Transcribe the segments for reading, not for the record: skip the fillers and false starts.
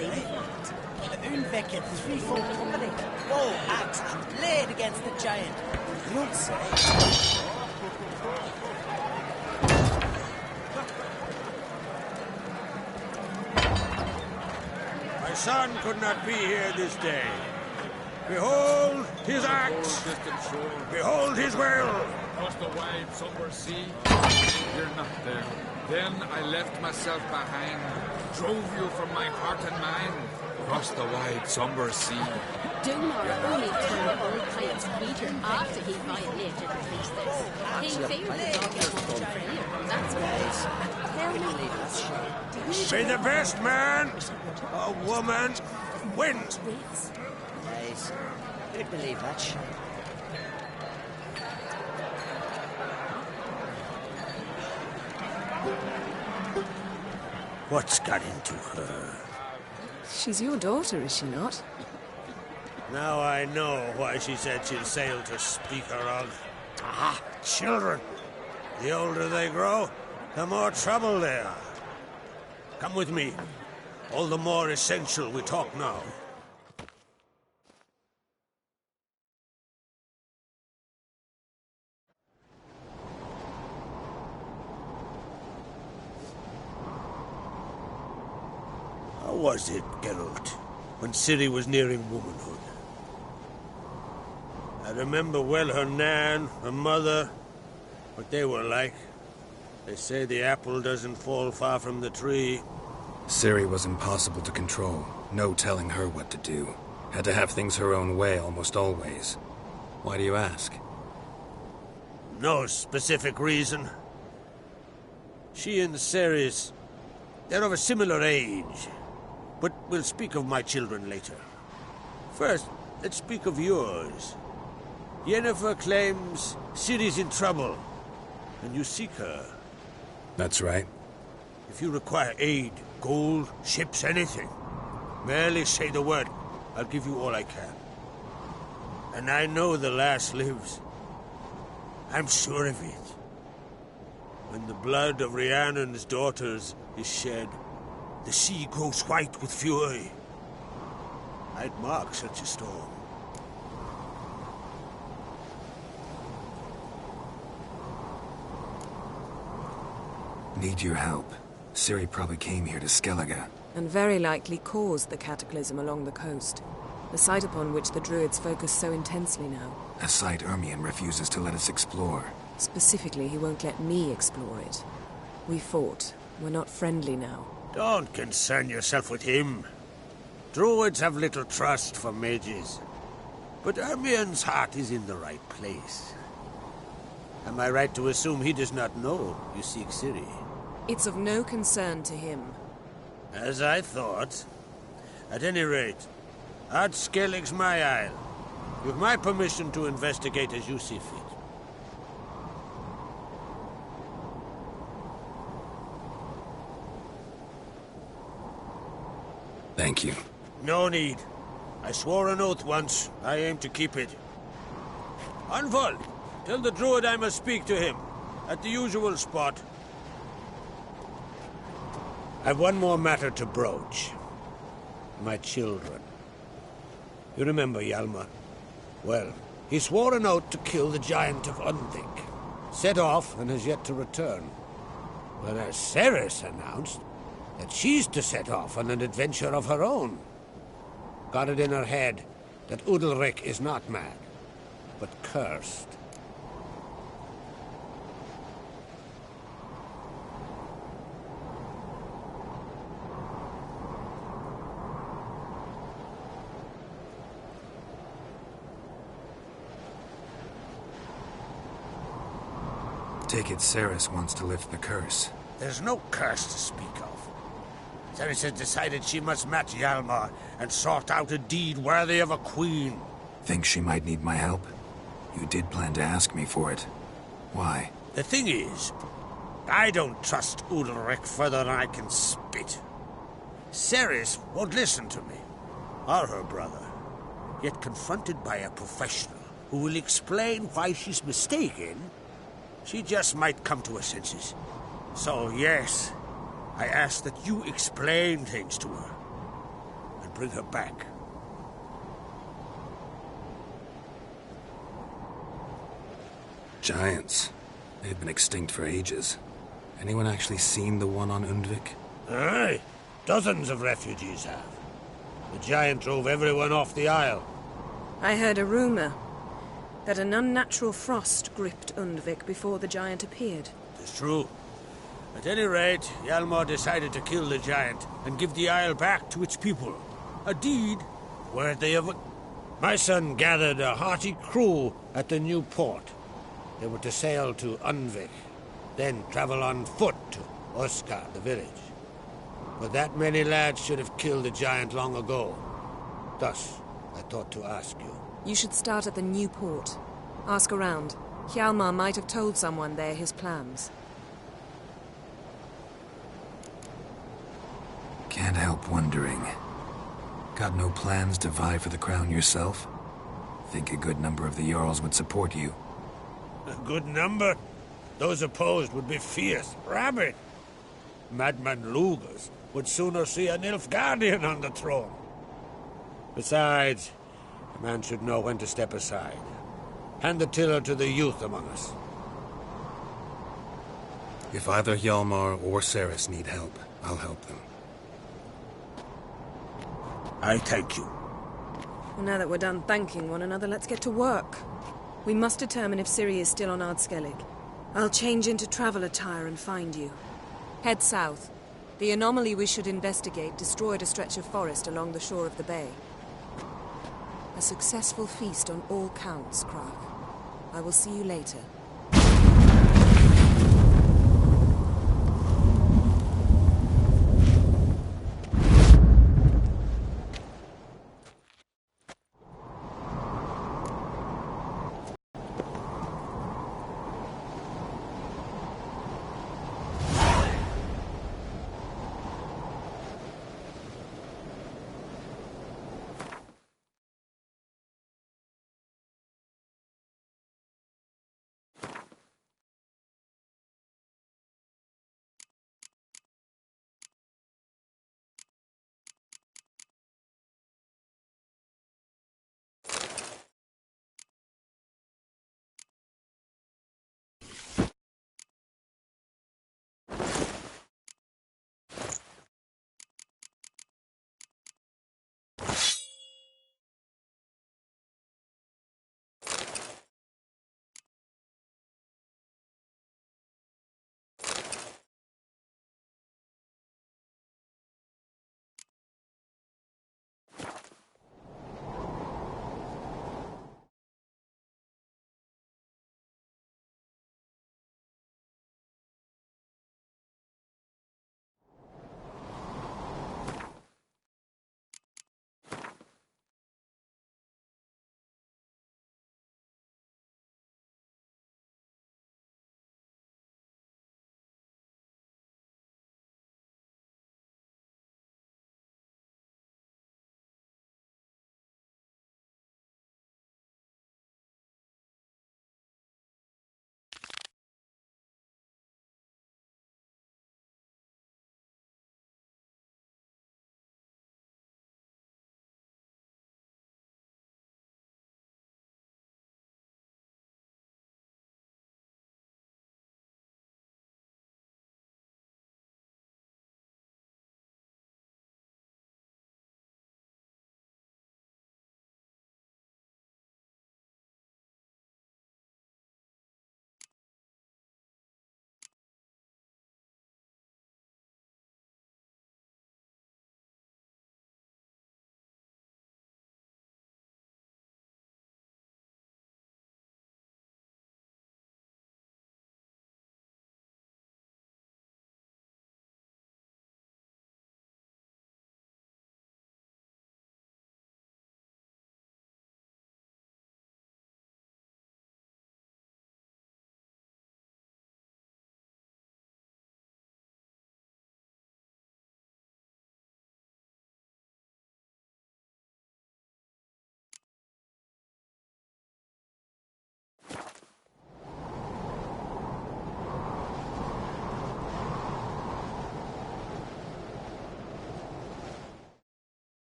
say? Unvecket, 3-4 company. Bow, axe, and blade against the giant. You'd say. My son could not be here this day. Behold his axe. Behold his will. Across the wide somber sea, you're not there. Then I left myself behind, drove you from my heart and mind, across the wide somber sea. Dunmore only turned old Piet's Peter after he violated the priestess. He feared the dog was more friendlier, that's what. Tell me. May the best man or woman win. Nice. Could believe that shit. What's got into her? She's your daughter, is she not? Now I know why she said she'll sail to speak her of. Ah, children. The older they grow, the more trouble they are. Come with me. All the more essential we talk now. How was it, Geralt, when Ciri was nearing womanhood? I remember well her nan, her mother, what they were like. They say the apple doesn't fall far from the tree. Ciri was impossible to control. No telling her what to do. Had to have things her own way almost always. Why do you ask? No specific reason. She and Ceres, they're of a similar age. But we'll speak of my children later. First, let's speak of yours. Yennefer claims Ciri's in trouble, and you seek her. That's right. If you require aid, gold, ships, anything, merely say the word. I'll give you all I can. And I know the lass lives. I'm sure of it. When the blood of Rhiannon's daughters is shed, the sea grows white with fury. I'd mark such a storm. Need your help. Ciri probably came here to Skellige. And very likely caused the cataclysm along the coast. The site upon which the Druids focus so intensely now. A site Ermion refuses to let us explore. Specifically, he won't let me explore it. We fought. We're not friendly now. Don't concern yourself with him. Druids have little trust for mages. But Ermion's heart is in the right place. Am I right to assume he does not know you seek Ciri? It's of no concern to him. As I thought. At any rate, Ard Skellig's my isle. With my permission to investigate as you see fit. Thank you. No need. I swore an oath once. I aim to keep it. Anvald, tell the druid I must speak to him. At the usual spot. I've one more matter to broach. My children. You remember Hjalmar? Well, he swore an oath to kill the giant of Undvik. Set off and has yet to return. Whereas Ceres announced that she's to set off on an adventure of her own. Got it in her head that Udalric is not mad, but cursed. Take it Ceres wants to lift the curse. There's no curse to speak of. Ceres has decided she must match Hjalmar and sort out a deed worthy of a queen. Think she might need my help? You did plan to ask me for it. Why? The thing is, I don't trust Udalric further than I can spit. Ceres won't listen to me, or her brother. Yet confronted by a professional who will explain why she's mistaken, she just might come to her senses. So, yes, I ask that you explain things to her. bring her back. Giants. They've been extinct for ages. Anyone actually seen the one on Undvik? Aye. Dozens of refugees have. The giant drove everyone off the isle. I heard a rumor that an unnatural frost gripped Undvik before the giant appeared. It's true. At any rate, Hjalmar decided to kill the giant and give the isle back to its people. A deed worthy of... My son gathered a hearty crew at the new port. They were to sail to Undvik, then travel on foot to Oskar, the village. But that many lads should have killed the giant long ago. Thus, I thought to ask you. You should start at the new port. Ask around. Hjalmar might have told someone there his plans. Can't help wondering. Got no plans to vie for the crown yourself? Think a good number of the Jarls would support you. A good number? Those opposed would be fierce, rabid. Madman Lugas would sooner see a Nilfgaardian on the throne. Besides, a man should know when to step aside. Hand the tiller to the youth among us. If either Hjalmar or Ceres need help, I'll help them. I thank you. Well, now that we're done thanking one another, let's get to work. We must determine if Ciri is still on Ardskellig. I'll change into travel attire and find you. Head south. The anomaly we should investigate destroyed a stretch of forest along the shore of the bay. A successful feast on all counts, Krag. I will see you later.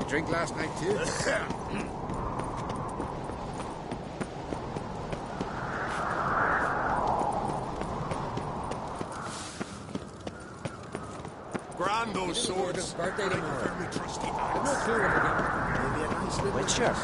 a drink last night, too? Grand those swords. Birthday tomorrow. Very trusty I'm not axe. sure what we're getting. Maybe a nice little... Witcher.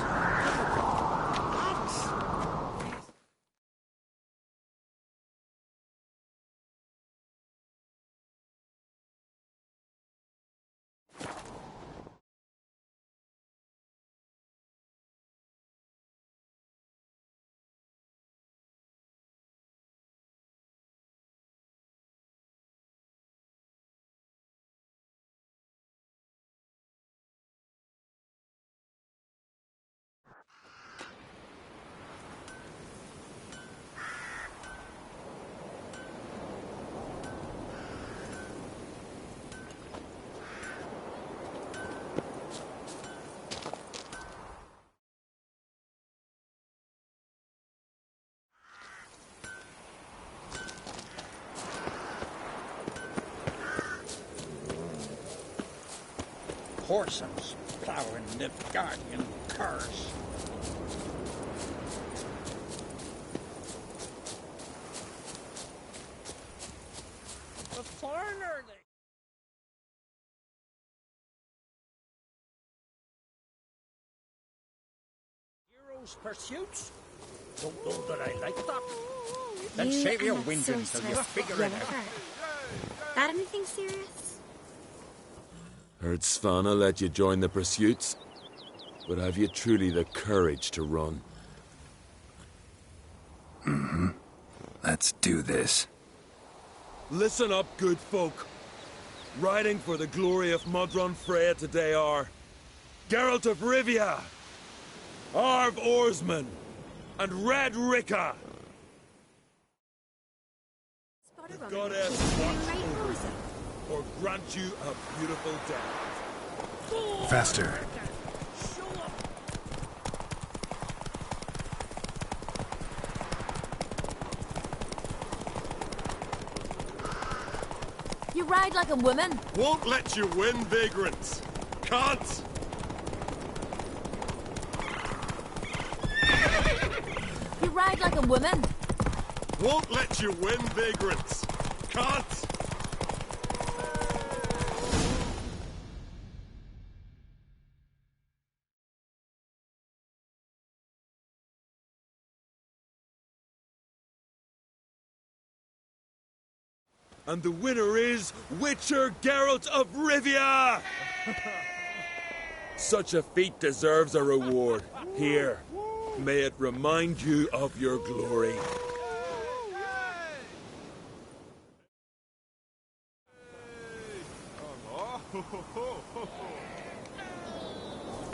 Horses plowing the guardian curse. The foreigner, heroes' pursuits? Don't know that I like that. Then You save your and that whinging till you sorceress, figure it out. Yennefer. Got anything serious? Heard Svanna let you join the pursuits, but have you truly the courage to run? Let's do this. Listen up, good folk. Riding for the glory of Modron Freya today are Geralt of Rivia, Arv Oarsman, and Red Ricka. Spotted The one. goddess watch Right, over Rosa. you, or grant you a beautiful death. Faster. You ride like a woman. Won't let you win, vagrants. Can't. You ride like a woman. Won't let you win, vagrants. Can't. And the winner is Witcher Geralt of Rivia! Such a feat deserves a reward. Here, may it remind you of your glory.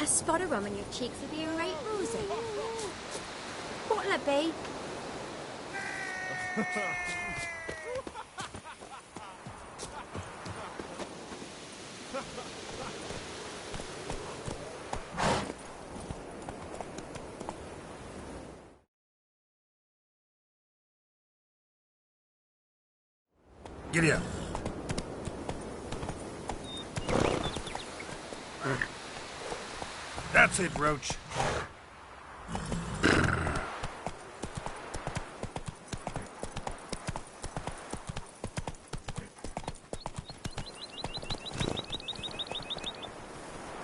A spot of rum on your cheeks are being right rosy. What'll it be? Giddy up. That's it, Roach.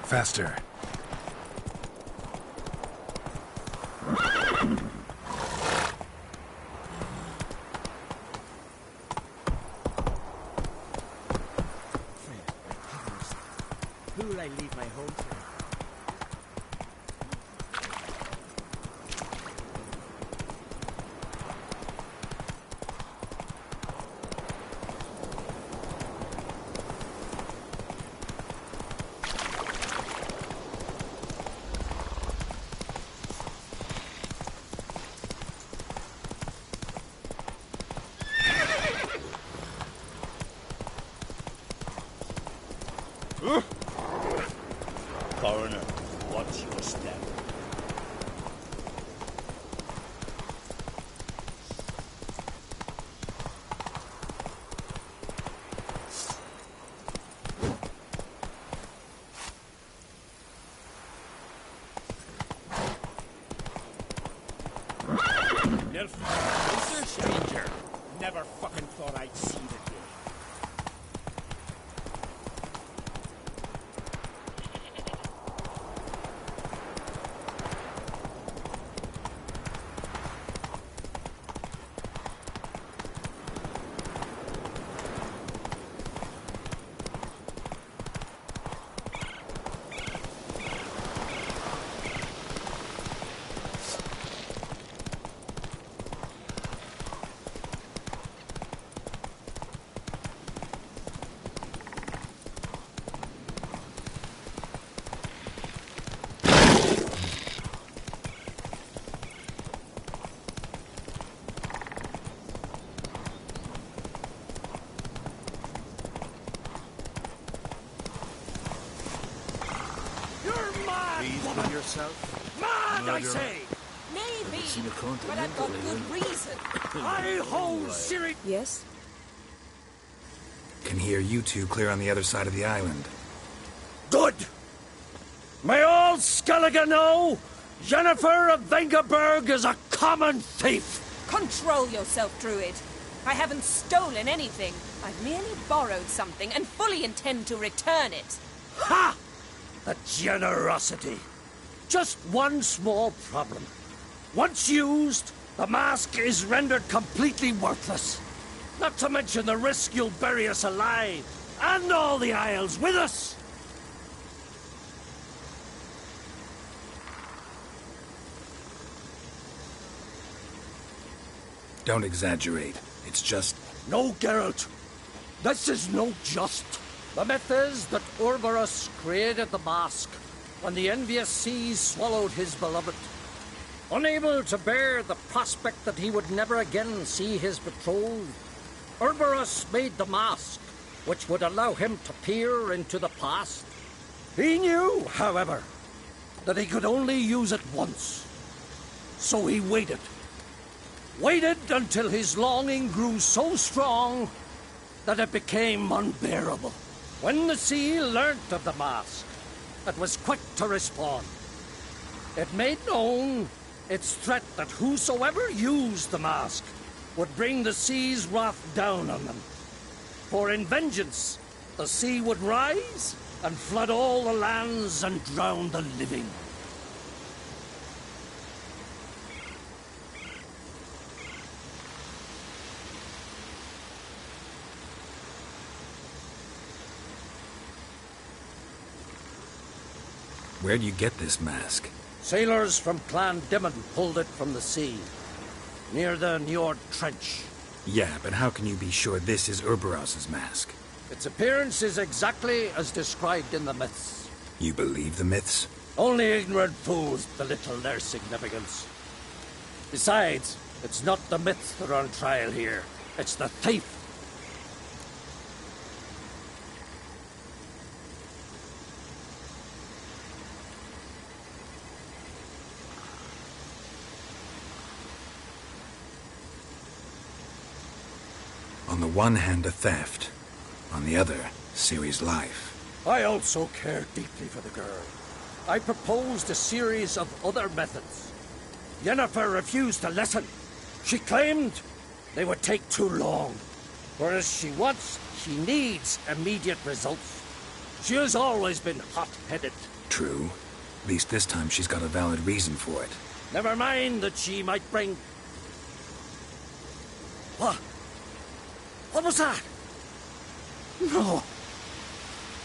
Faster. Who will I leave my home to? closer, stranger. Never fucking thought I'd see the day. Yourself? Mad, I say! Maybe, but I've got good reason. I hold Siri. Yes? Can hear you two clear on the other side of the island. Good! May all Skellige know, Jennifer of Vengerberg is a common thief! Control yourself, Druid. I haven't stolen anything. I've merely borrowed something and fully intend to return it. Ha! The generosity. Just one small problem. Once used, the mask is rendered completely worthless. Not to mention the risk you'll bury us alive, and all the Isles with us. Don't exaggerate. It's just... No, Geralt. This is no just. The myth is that Urberus created the mask when the envious seas swallowed his beloved. Unable to bear the prospect that he would never again see his betrothed, Urberus made the mask, which would allow him to peer into the past. He knew, however, that he could only use it once. So he waited. Waited until his longing grew so strong that it became unbearable. When the sea learnt of the mask, it was quick to respond. It made known its threat that whosoever used the mask would bring the sea's wrath down on them. For in vengeance, the sea would rise and flood all the lands and drown the living. Where do you get this mask? Sailors from Clan Dimon pulled it from the sea, near the Njord Trench. Yeah, but how can you be sure this is Urberos's mask? Its appearance is exactly as described in the myths. You believe the myths? Only ignorant fools belittle their significance. Besides, it's not the myths that are on trial here. It's the thief. On the one hand, a theft. On the other, Ciri's life. I also care deeply for the girl. I proposed a series of other methods. Yennefer refused to listen. She claimed they would take too long. Whereas she needs immediate results. She has always been hot-headed. True. At least this time she's got a valid reason for it. Never mind that she might bring... What? What was that? No.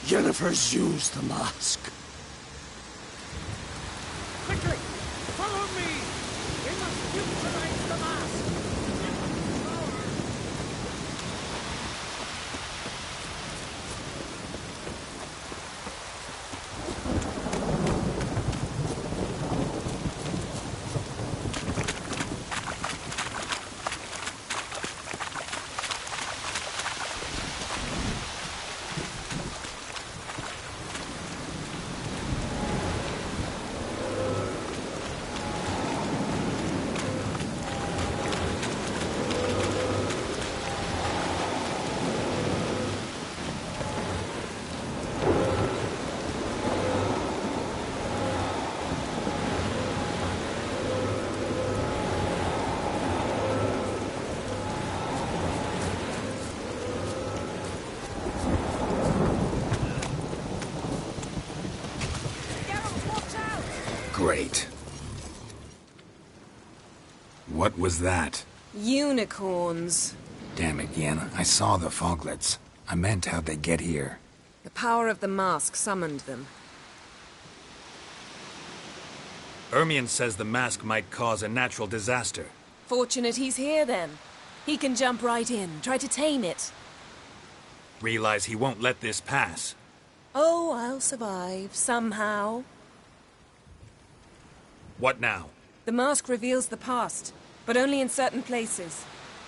Yennefer's used the mask. Quickly! Follow me! We must neutralize the mask! Great. What was that? Unicorns. Damn it, Yen. I saw the foglets. I meant how'd they get here. The power of the mask summoned them. Ermion says the mask might cause a natural disaster. Fortunate he's here, then. He can jump right in, try to tame it. Realize he won't let this pass. Oh, I'll survive, somehow. What now? The mask reveals the past, but only in certain places.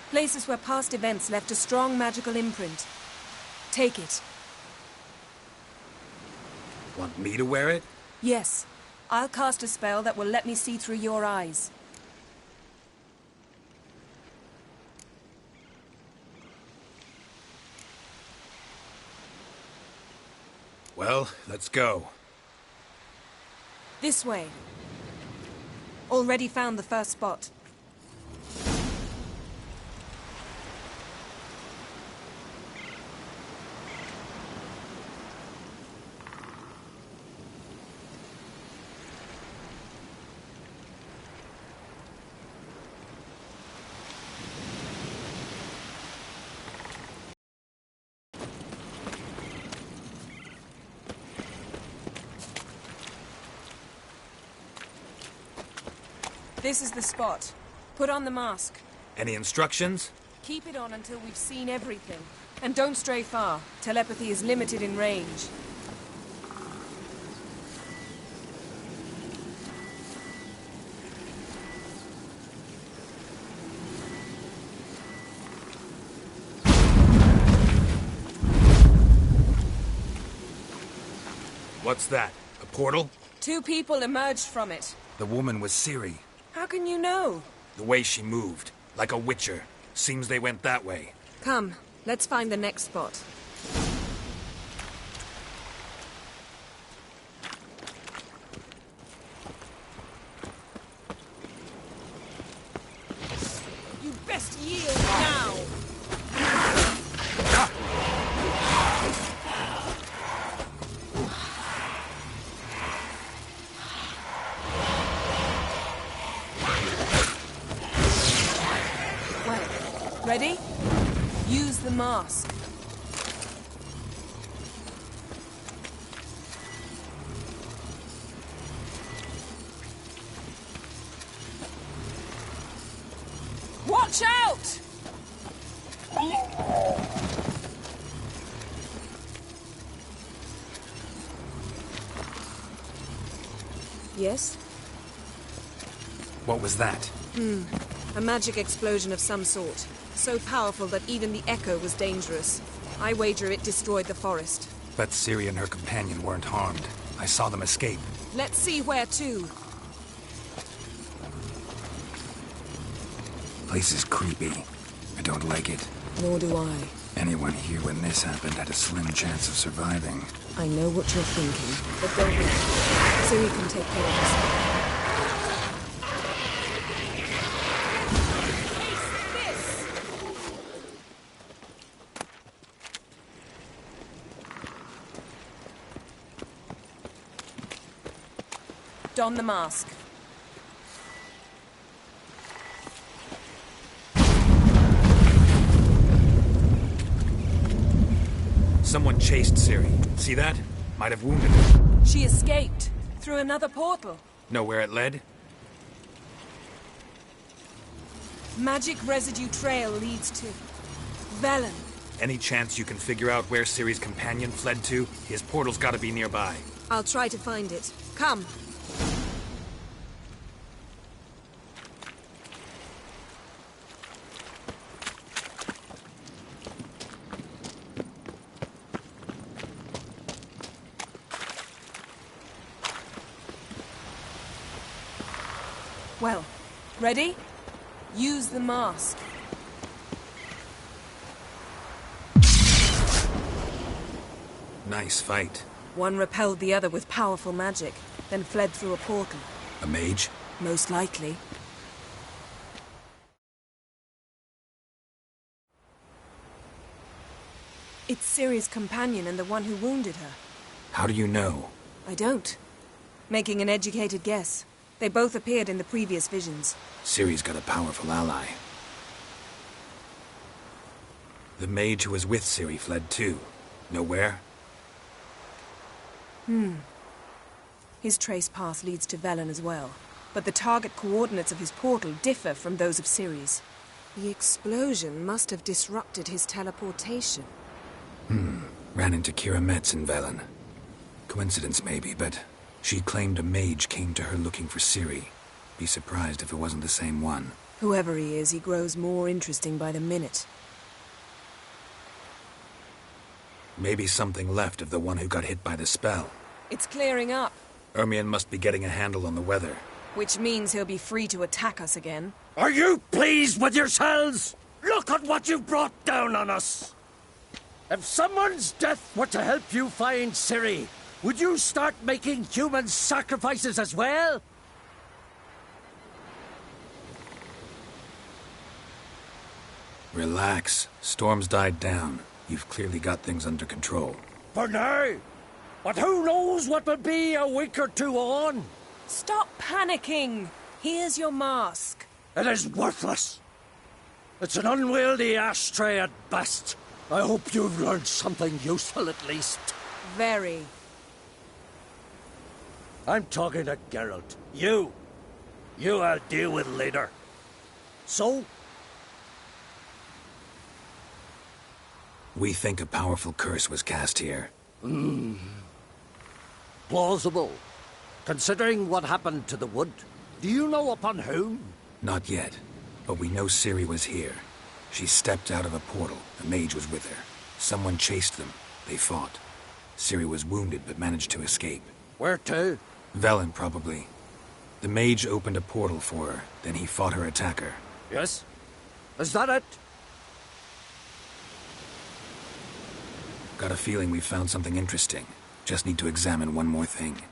Places where past events left a strong magical imprint. Take it. Want me to wear it? Yes. I'll cast a spell that will let me see through your eyes. Well, let's go. This way. Already found the first spot. This is the spot. Put on the mask. Any instructions? Keep it on until we've seen everything. And don't stray far. Telepathy is limited in range. What's that? A portal? 2 people emerged from it. The woman was Ciri. How can you know? The way she moved. Like a witcher. Seems they went that way. Come, let's find the next spot. You best yield now! Ready? Use the mask. Watch out! Yes? What was that? A magic explosion of some sort. So powerful that even the echo was dangerous. I wager it destroyed the forest. Bet Ciri and her companion weren't harmed. I saw them escape. Let's see where to. Place is creepy. I don't like it. Nor do I. Anyone here when this happened had a slim chance of surviving. I know what you're thinking, but don't worry. Ciri can take care of herself. Don the mask. Someone chased Ciri. See that? Might have wounded her. She escaped. Through another portal. Know where it led? Magic residue trail leads to... Velen. Any chance you can figure out where Ciri's companion fled to? His portal's gotta be nearby. I'll try to find it. Come. Well, ready? Use the mask. Nice fight. One repelled the other with powerful magic, then fled through a portal. A mage? Most likely. It's Ciri's companion and the one who wounded her. How do you know? I don't. Making an educated guess. They both appeared in the previous visions. Ciri's got a powerful ally. The mage who was with Ciri fled too. Nowhere? His trace path leads to Velen as well, but the target coordinates of his portal differ from those of Ciri's. The explosion must have disrupted his teleportation. Ran into Kira Metz in Velen. Coincidence maybe, but she claimed a mage came to her looking for Ciri. Be surprised if it wasn't the same one. Whoever he is, he grows more interesting by the minute. Maybe something left of the one who got hit by the spell. It's clearing up, Ermion must be getting a handle on the weather. which means he'll be free to attack us again. Are you pleased with yourselves? Look at what you've brought down on us. If someone's death were to help you find Ciri, would you start making human sacrifices as well? Relax. Storm's died down. You've clearly got things under control. For now. But who knows what will be a week or two on? Stop panicking! Here's your mask. It is worthless. It's an unwieldy ashtray at best. I hope you've learned something useful at least. Very. I'm talking to Geralt. You I'll deal with later. So? We think a powerful curse was cast here. Plausible. Considering what happened to the wood, do you know upon whom? Not yet, but we know Ciri was here. She stepped out of a portal. A mage was with her. Someone chased them. They fought. Ciri was wounded but managed to escape. Where to? Velen, probably. The mage opened a portal for her, then he fought her attacker. Yes? Is that it? Got a feeling we found something interesting. Just need to examine one more thing.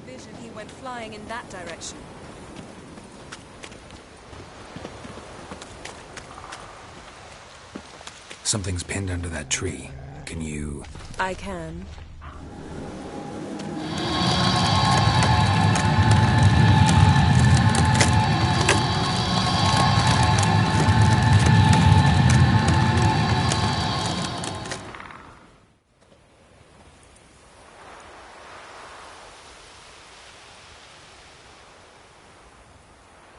Vision, he went flying in that direction. Something's pinned under that tree. Can you... I can.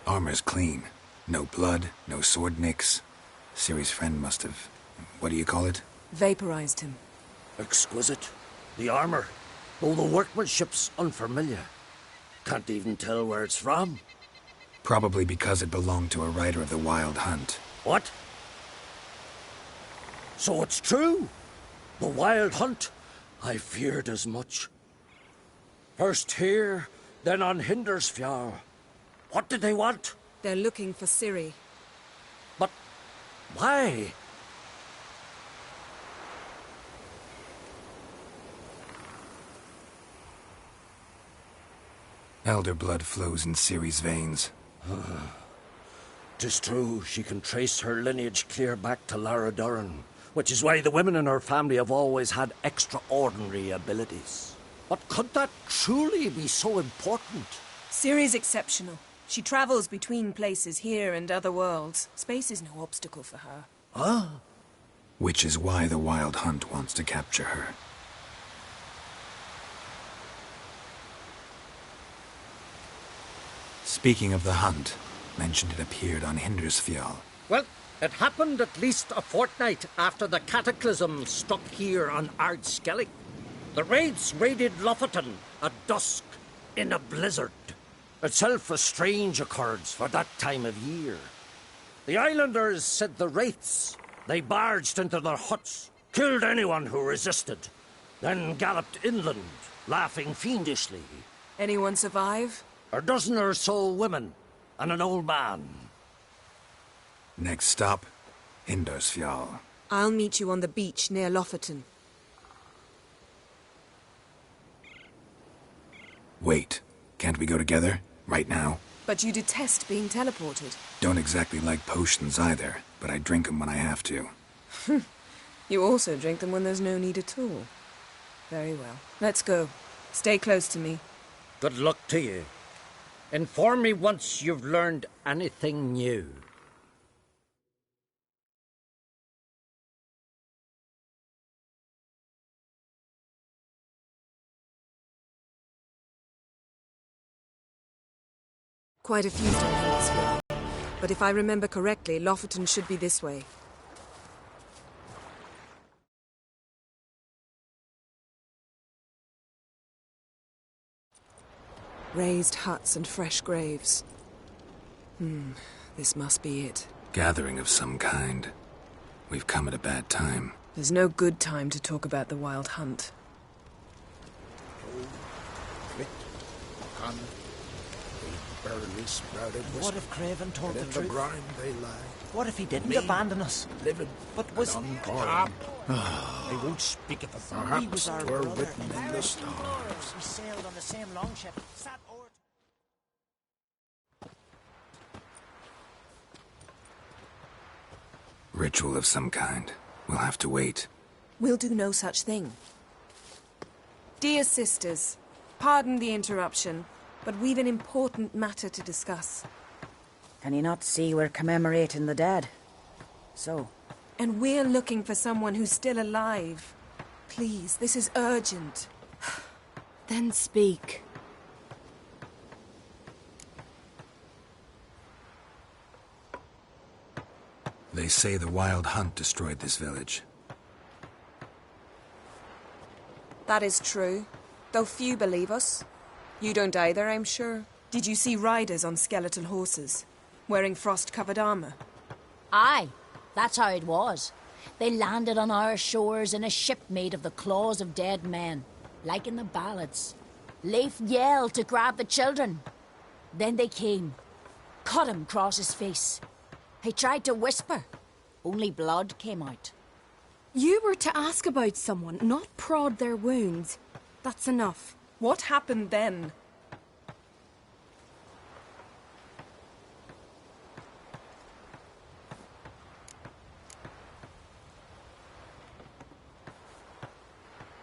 Armor's clean. No blood, no sword nicks. Ciri's friend must have... What do you call it? Vaporized him. Exquisite. The armor, though the workmanship's unfamiliar. Can't even tell where it's from. Probably because it belonged to a rider of the Wild Hunt. What? So it's true? The Wild Hunt? I feared as much. First here, then on Hindersfjall. What did they want? They're looking for Ciri. But why? Elder blood flows in Ciri's veins. 'Tis true, she can trace her lineage clear back to Lara Duran, which is why the women in her family have always had extraordinary abilities. But could that truly be so important? Ciri's exceptional. She travels between places here and other worlds. Space is no obstacle for her. Huh? Which is why the Wild Hunt wants to capture her. Speaking of the hunt, mentioned it appeared on Hindersfjall. Well, it happened at least a fortnight after the cataclysm struck here on Ardskellig. The raids raided Lofoten at dusk in a blizzard. Itself a strange occurrence for that time of year. The islanders said the wraiths. They barged into their huts, killed anyone who resisted, then galloped inland, laughing fiendishly. Anyone survive? A dozen or so women, and an old man. Next stop, Hindersfjall. I'll meet you on the beach near Lofoten. Wait, can't we go together? Right now? But you detest being teleported. Don't exactly like potions either, but I drink them when I have to. You also drink them when there's no need at all. Very well. Let's go. Stay close to me. Good luck to you. Inform me once you've learned anything new. Quite a few strongholds here. But if I remember correctly, Lofoten should be this way. Raised huts and fresh graves. This must be it. Gathering of some kind. We've come at a bad time. There's no good time to talk about the Wild Hunt. Barely sprouted. What if Craven told the In the truth? brine they lie. What if he didn't abandon us? Living, But was unborn. They won't speak of it. he was Perhaps our we're brother? written in the stars. We sailed on the same longship. Sat o'er. Ritual of some kind. We'll have to wait. We'll do no such thing. Dear sisters, pardon the interruption, but we've an important matter to discuss. Can you not see we're commemorating the dead? So? And we're looking for someone who's still alive. Please, this is urgent. Then speak. They say the Wild Hunt destroyed this village. That is true, though few believe us. You don't either, I'm sure. Did you see riders on skeletal horses, wearing frost-covered armor? Aye, that's how it was. They landed on our shores in a ship made of the claws of dead men, like in the ballads. Leif yelled to grab the children. Then they came, cut him across his face. He tried to whisper, only blood came out. You were to ask about someone, not prod their wounds. That's enough. What happened then?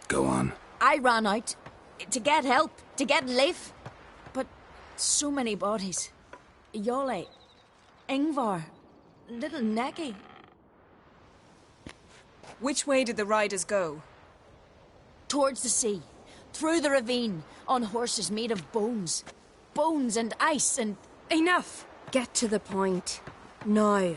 Go on. I ran out to get help, to get Leif. But so many bodies. Yolle, Ingvar, little Necky. Which way did the riders go? Towards the sea, through the ravine, on horses made of bones. Bones and ice and... Enough! Get to the point. Now.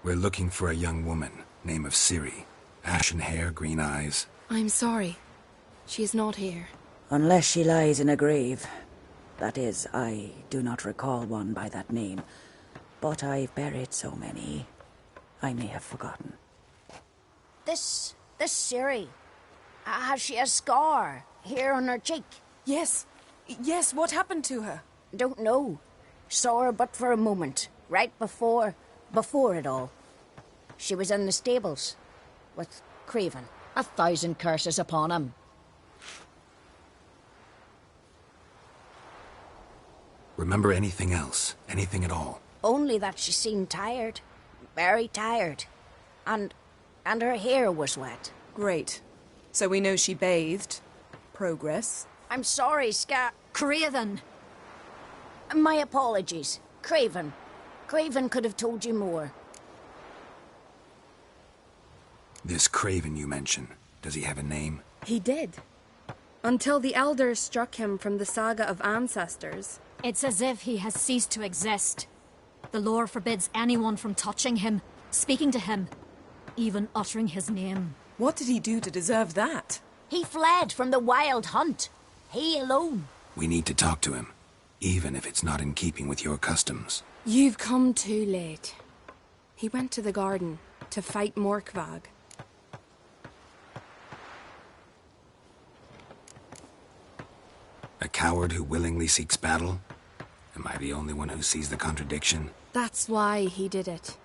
We're looking for a young woman, name of Ciri. Ashen hair, green eyes. I'm sorry. She is not here. Unless she lies in a grave. That is, I do not recall one by that name. But I've buried so many, I may have forgotten. This Ciri, has she a scar here on her cheek? Yes. Yes, what happened to her? Don't know. Saw her but for a moment, right before it all. She was in the stables with Craven. 1,000 curses upon him. Remember anything else? Anything at all? Only that she seemed tired. Very tired. And her hair was wet. Great. So we know she bathed. Progress. I'm sorry, Craven! My apologies. Craven. Craven could have told you more. This Craven you mention, does he have a name? He did. Until the elders struck him from the saga of ancestors. It's as if he has ceased to exist. The lore forbids anyone from touching him, speaking to him, even uttering his name. What did he do to deserve that? He fled from the Wild Hunt. He alone. We need to talk to him, even if it's not in keeping with your customs. You've come too late. He went to the garden to fight Morkvag. A coward who willingly seeks battle? Am I the only one who sees the contradiction? That's why he did it.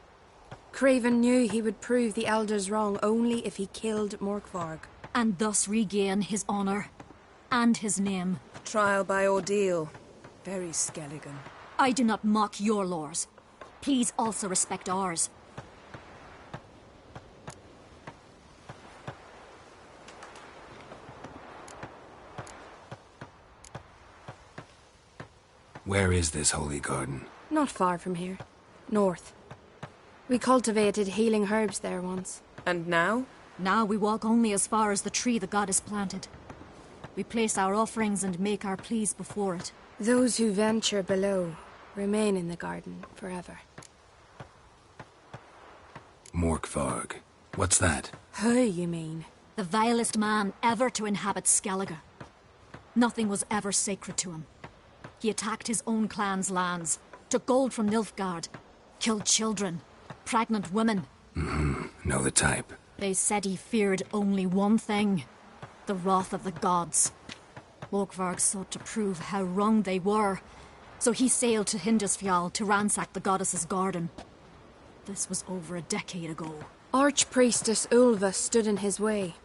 Craven knew he would prove the elders wrong only if he killed Morkvarg. And thus regain his honor and his name. Trial by ordeal. Very Skelligan. I do not mock your laws. Please also respect ours. Where is this holy garden? Not far from here. North. We cultivated healing herbs there once. And now? Now we walk only as far as the tree the goddess planted. We place our offerings and make our pleas before it. Those who venture below remain in the garden forever. Morkvarg. What's that? Who, you mean? The vilest man ever to inhabit Skellige. Nothing was ever sacred to him. He attacked his own clan's lands, took gold from Nilfgaard, killed children, pregnant women. Know the type. They said he feared only one thing, the wrath of the gods. Morkvarg sought to prove how wrong they were, so he sailed to Hindisfjall to ransack the goddess's garden. This was over a decade ago. Archpriestess Ulva stood in his way.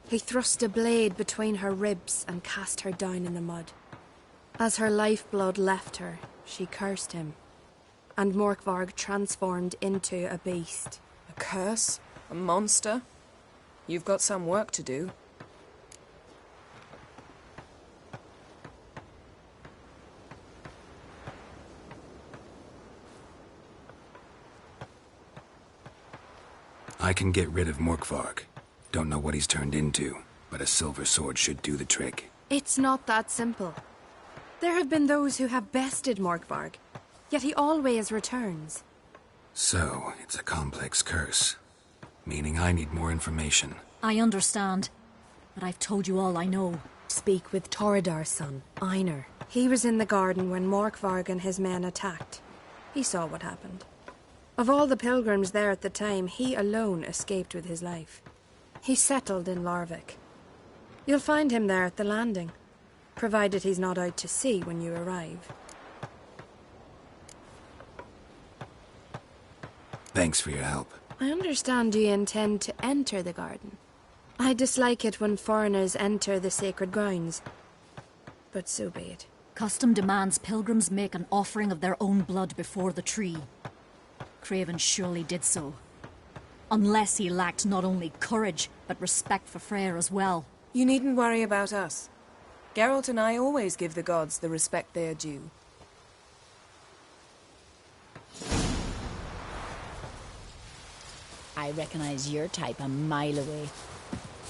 He thrust a blade between her ribs and cast her down in the mud. As her lifeblood left her, she cursed him, and Morkvarg transformed into a beast. A curse? A monster? You've got some work to do. I can get rid of Morkvarg. Don't know what he's turned into, but a silver sword should do the trick. It's not that simple. There have been those who have bested Morkvarg, yet he always returns. So, it's a complex curse. Meaning I need more information. I understand, but I've told you all I know. Speak with Torridar's son, Einar. He was in the garden when Morkvarg and his men attacked. He saw what happened. Of all the pilgrims there at the time, he alone escaped with his life. He settled in Larvik. You'll find him there at the landing, provided he's not out to sea when you arrive. Thanks for your help. I understand you intend to enter the garden. I dislike it when foreigners enter the sacred grounds, but so be it. Custom demands pilgrims make an offering of their own blood before the tree. Craven surely did so. Unless he lacked not only courage, but respect for Freyr as well. You needn't worry about us. Geralt and I always give the gods the respect they are due. I recognize your type a mile away.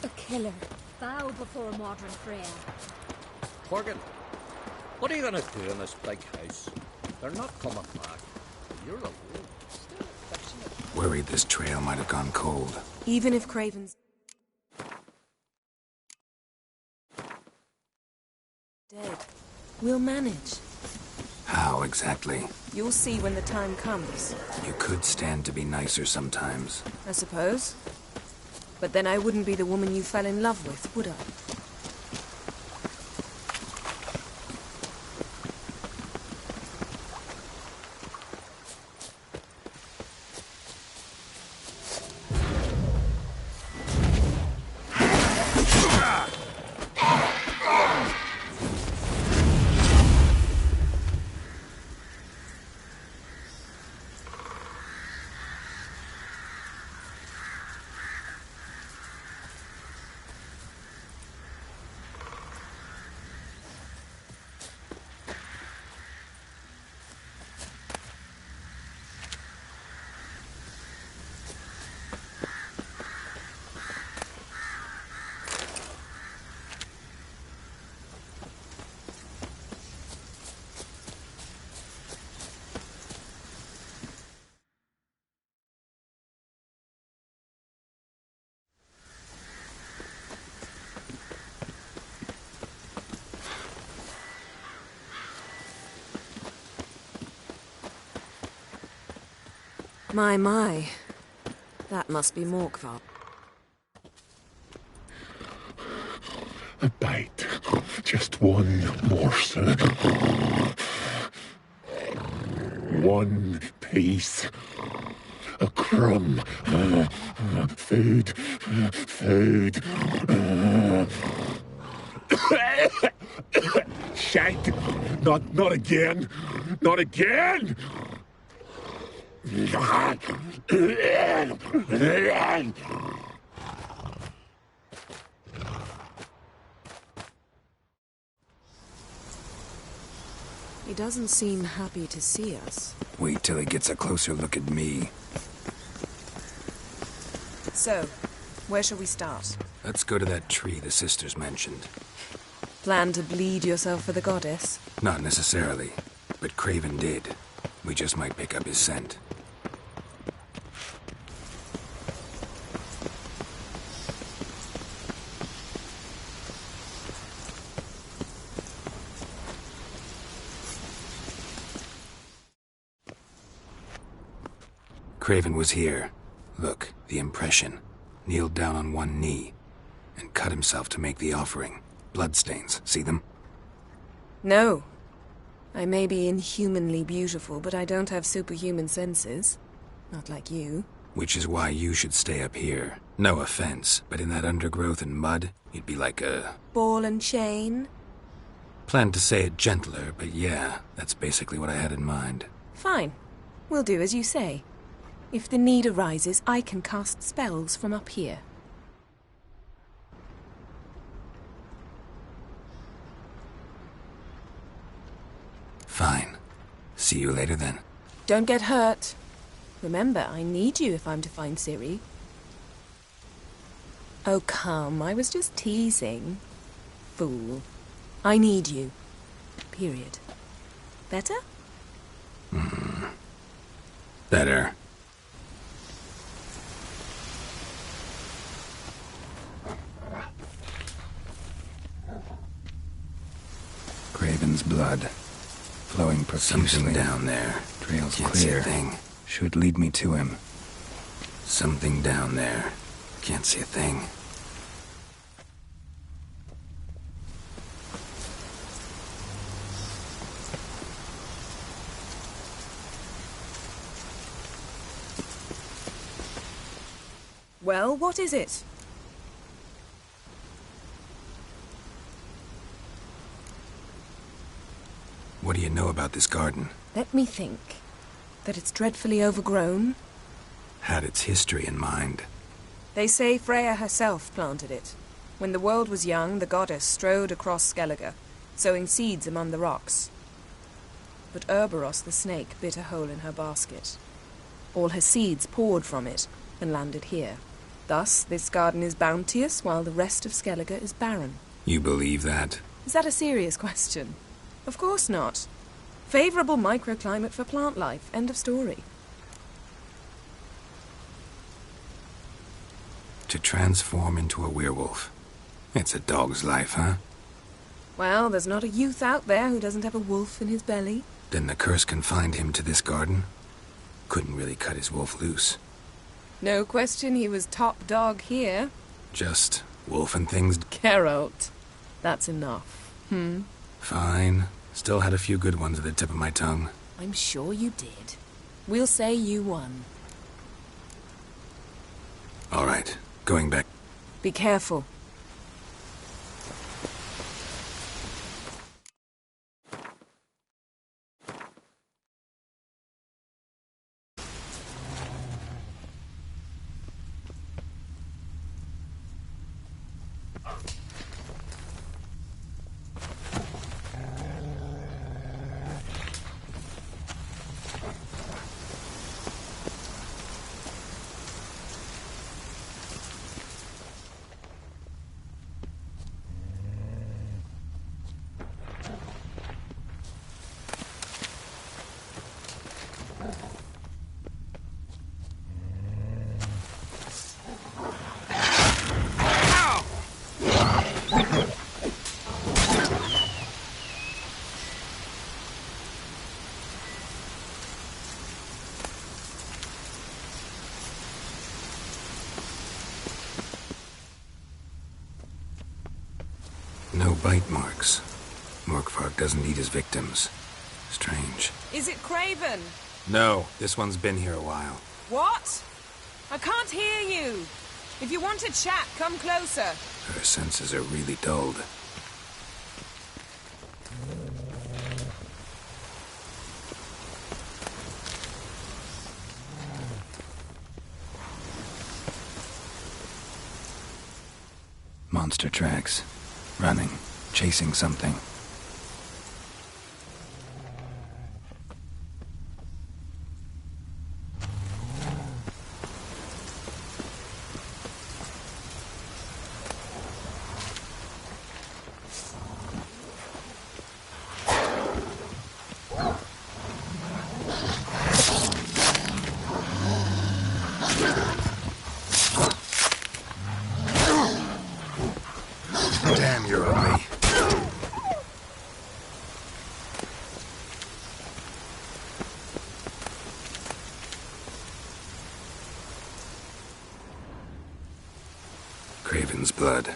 A killer. Bow before modern Freyr. Morgan, what are you gonna do in this big house? They're not coming back. You're alone. Worried this trail might have gone cold. Even if Craven's dead, we'll manage. How exactly? You'll see when the time comes. You could stand to be nicer sometimes. I suppose. But then I wouldn't be the woman you fell in love with, would I? My. That must be Morkvarg. A bite. Just one morsel. One piece. A crumb. Food. Food. Shite. Not again. Not again! He doesn't seem happy to see us. Wait till he gets a closer look at me. So, where shall we start? Let's go to that tree the sisters mentioned. Plan to bleed yourself for the goddess? Not necessarily, but Craven did. We just might pick up his scent. Craven was here. Look, the impression. Kneeled down on one knee and cut himself to make the offering. Bloodstains, see them? No. I may be inhumanly beautiful, but I don't have superhuman senses. Not like you. Which is why you should stay up here. No offense, but in that undergrowth and mud, you'd be like a... ball and chain? Planned to say it gentler, but yeah, that's basically what I had in mind. Fine. We'll do as you say. If the need arises, I can cast spells from up here. Fine. See you later then. Don't get hurt. Remember, I need you if I'm to find Ciri. Oh, come, I was just teasing. Fool. I need you. Period. Better? Better. Craven's blood. Flowing profusely. Something down there. Trail's clear. Thing. Should lead me to him. Something down there. Can't see a thing. Well, what is it? What do you know about this garden? Let me think. That it's dreadfully overgrown? Had its history in mind. They say Freya herself planted it. When the world was young, the goddess strode across Skellige, sowing seeds among the rocks. But Urboros the snake bit a hole in her basket. All her seeds poured from it and landed here. Thus, this garden is bounteous, while the rest of Skellige is barren. You believe that? Is that a serious question? Of course not. Favorable microclimate for plant life. End of story. To transform into a werewolf. It's a dog's life, huh? Well, there's not a youth out there who doesn't have a wolf in his belly. Then the curse confined him to this garden? Couldn't really cut his wolf loose. No question he was top dog here. Just wolf and things. Geralt. That's enough. Fine. Still had a few good ones at the tip of my tongue. I'm sure you did. We'll say you won. All right. Going back. Be careful. No bite marks. Morkvark doesn't eat his victims. Strange. Is it Craven? No, this one's been here a while. What? I can't hear you. If you want to chat, come closer. Her senses are really dulled. Monster tracks. Running. Chasing something. Damn, you're ugly. Craven's blood.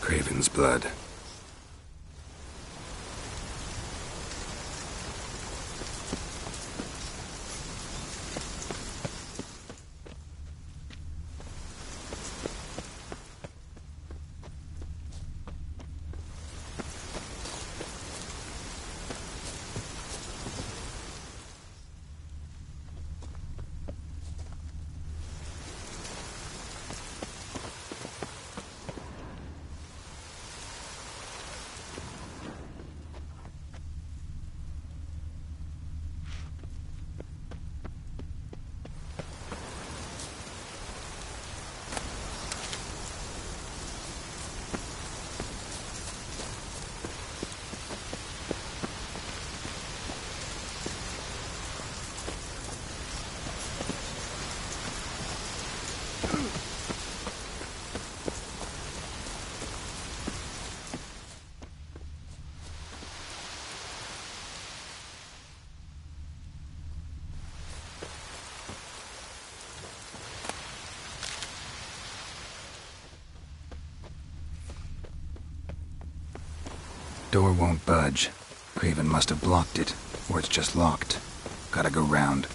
Craven's blood. Door won't budge. Craven must have blocked it, or it's just locked. Gotta go round.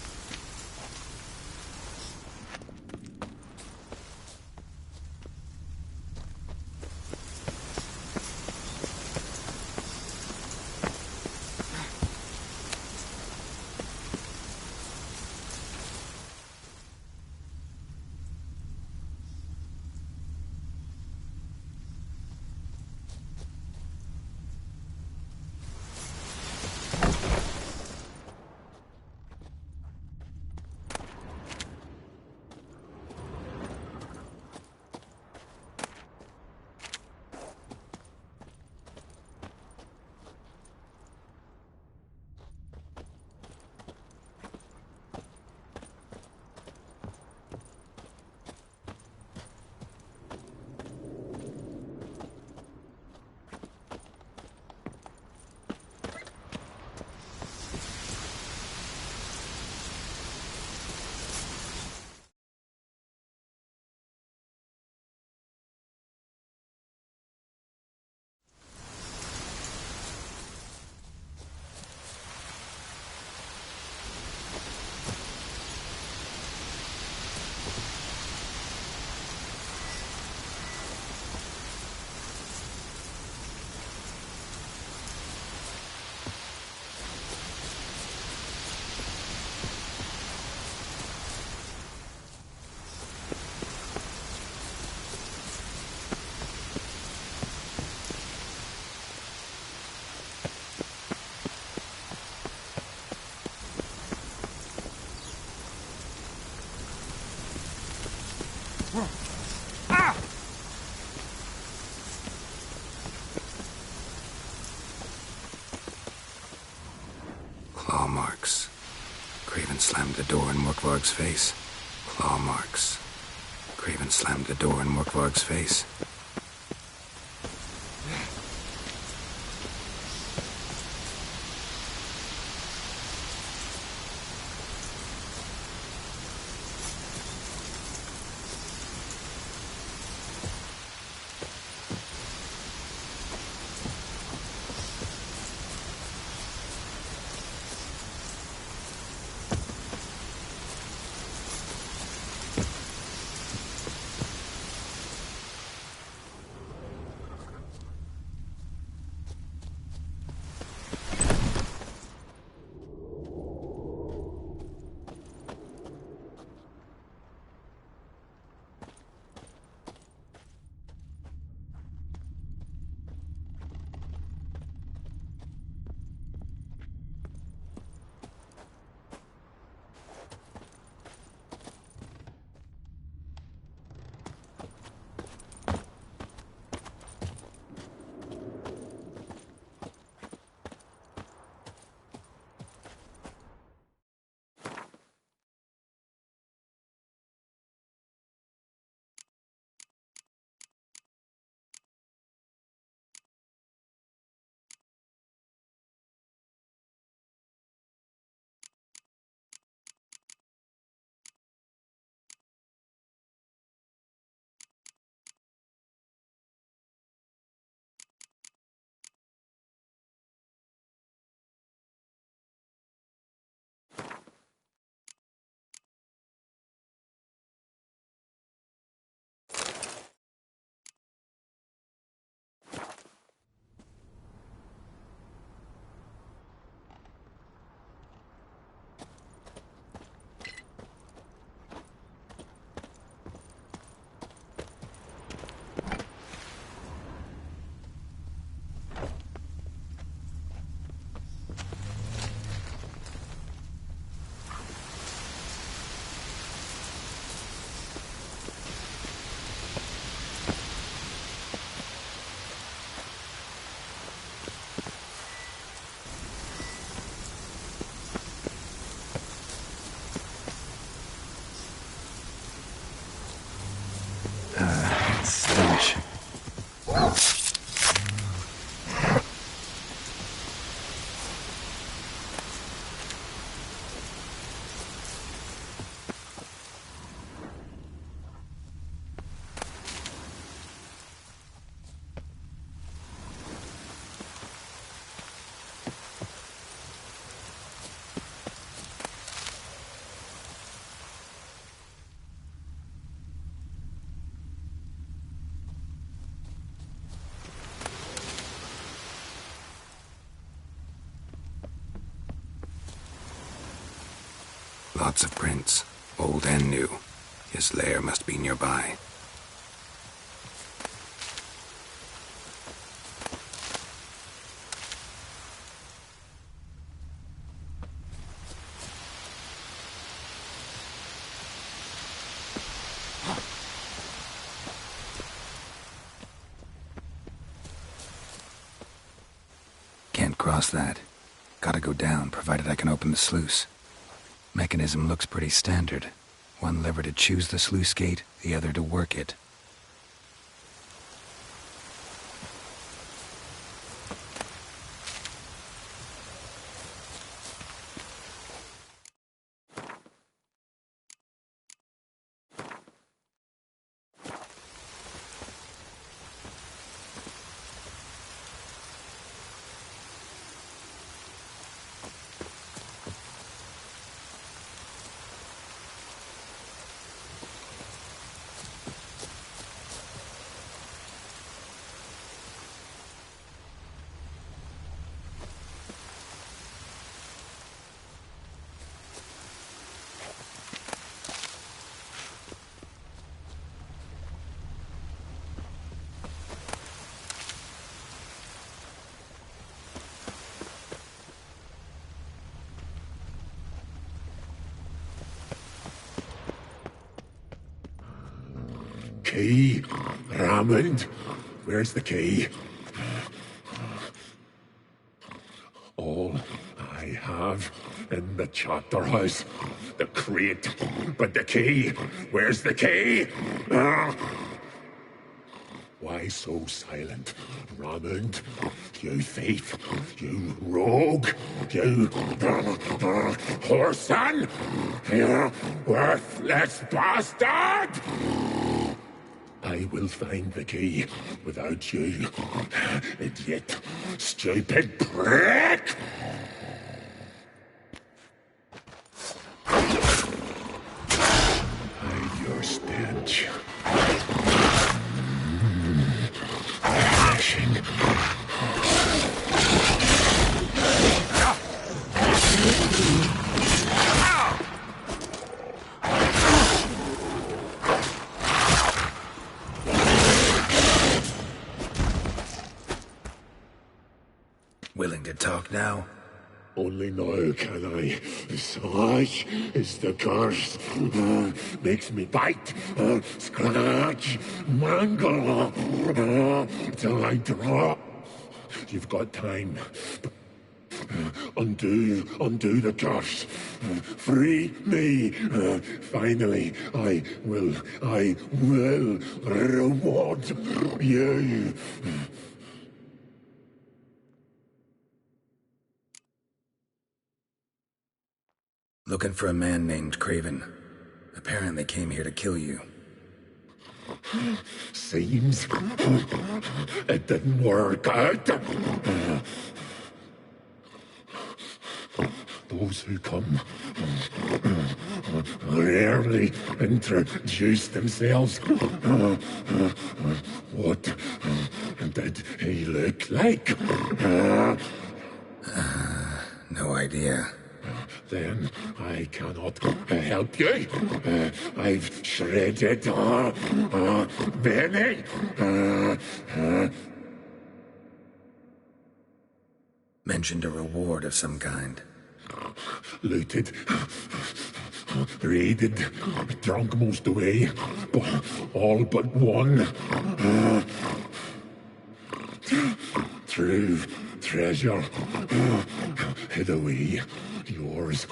Claw marks. Craven slammed the door in Morkvarg's face. Claw marks. Craven slammed the door in Morkvarg's face. Lots of prints, old and new. His lair must be nearby. Can't cross that. Gotta go down, provided I can open the sluice. Mechanism looks pretty standard. One lever to choose the sluice gate, the other to work it. Key? Raymond? Where's the key? All I have in the chapter house. The crate. But the key? Where's the key? Why so silent, Raymond? You thief, you rogue, you whoreson, you worthless bastard! I will find the key without you, idiot, stupid prick! Hide your stench. Willing to talk now? Only now can I. Such is the curse. Makes me bite, scratch, mangle, till I drop. You've got time. Undo the curse. Free me. Finally, I will reward you. Looking for a man named Craven. Apparently came here to kill you. Seems it didn't work out. Those who come rarely introduce themselves. What did he look like? No idea. Then I cannot help you. I've shredded many. Mentioned a reward of some kind. Looted, raided, drunk most away, all but one. True treasure, hid away, yours.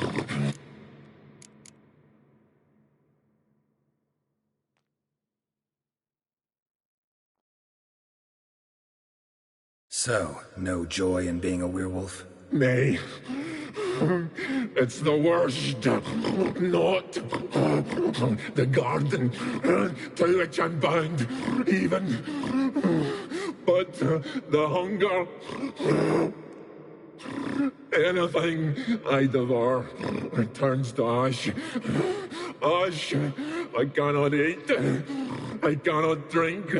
So, no joy in being a werewolf? Nay. It's the worst. Not the garden to which I'm bound, even. But the hunger. Anything I devour turns to ash. Ash I cannot eat. I cannot drink.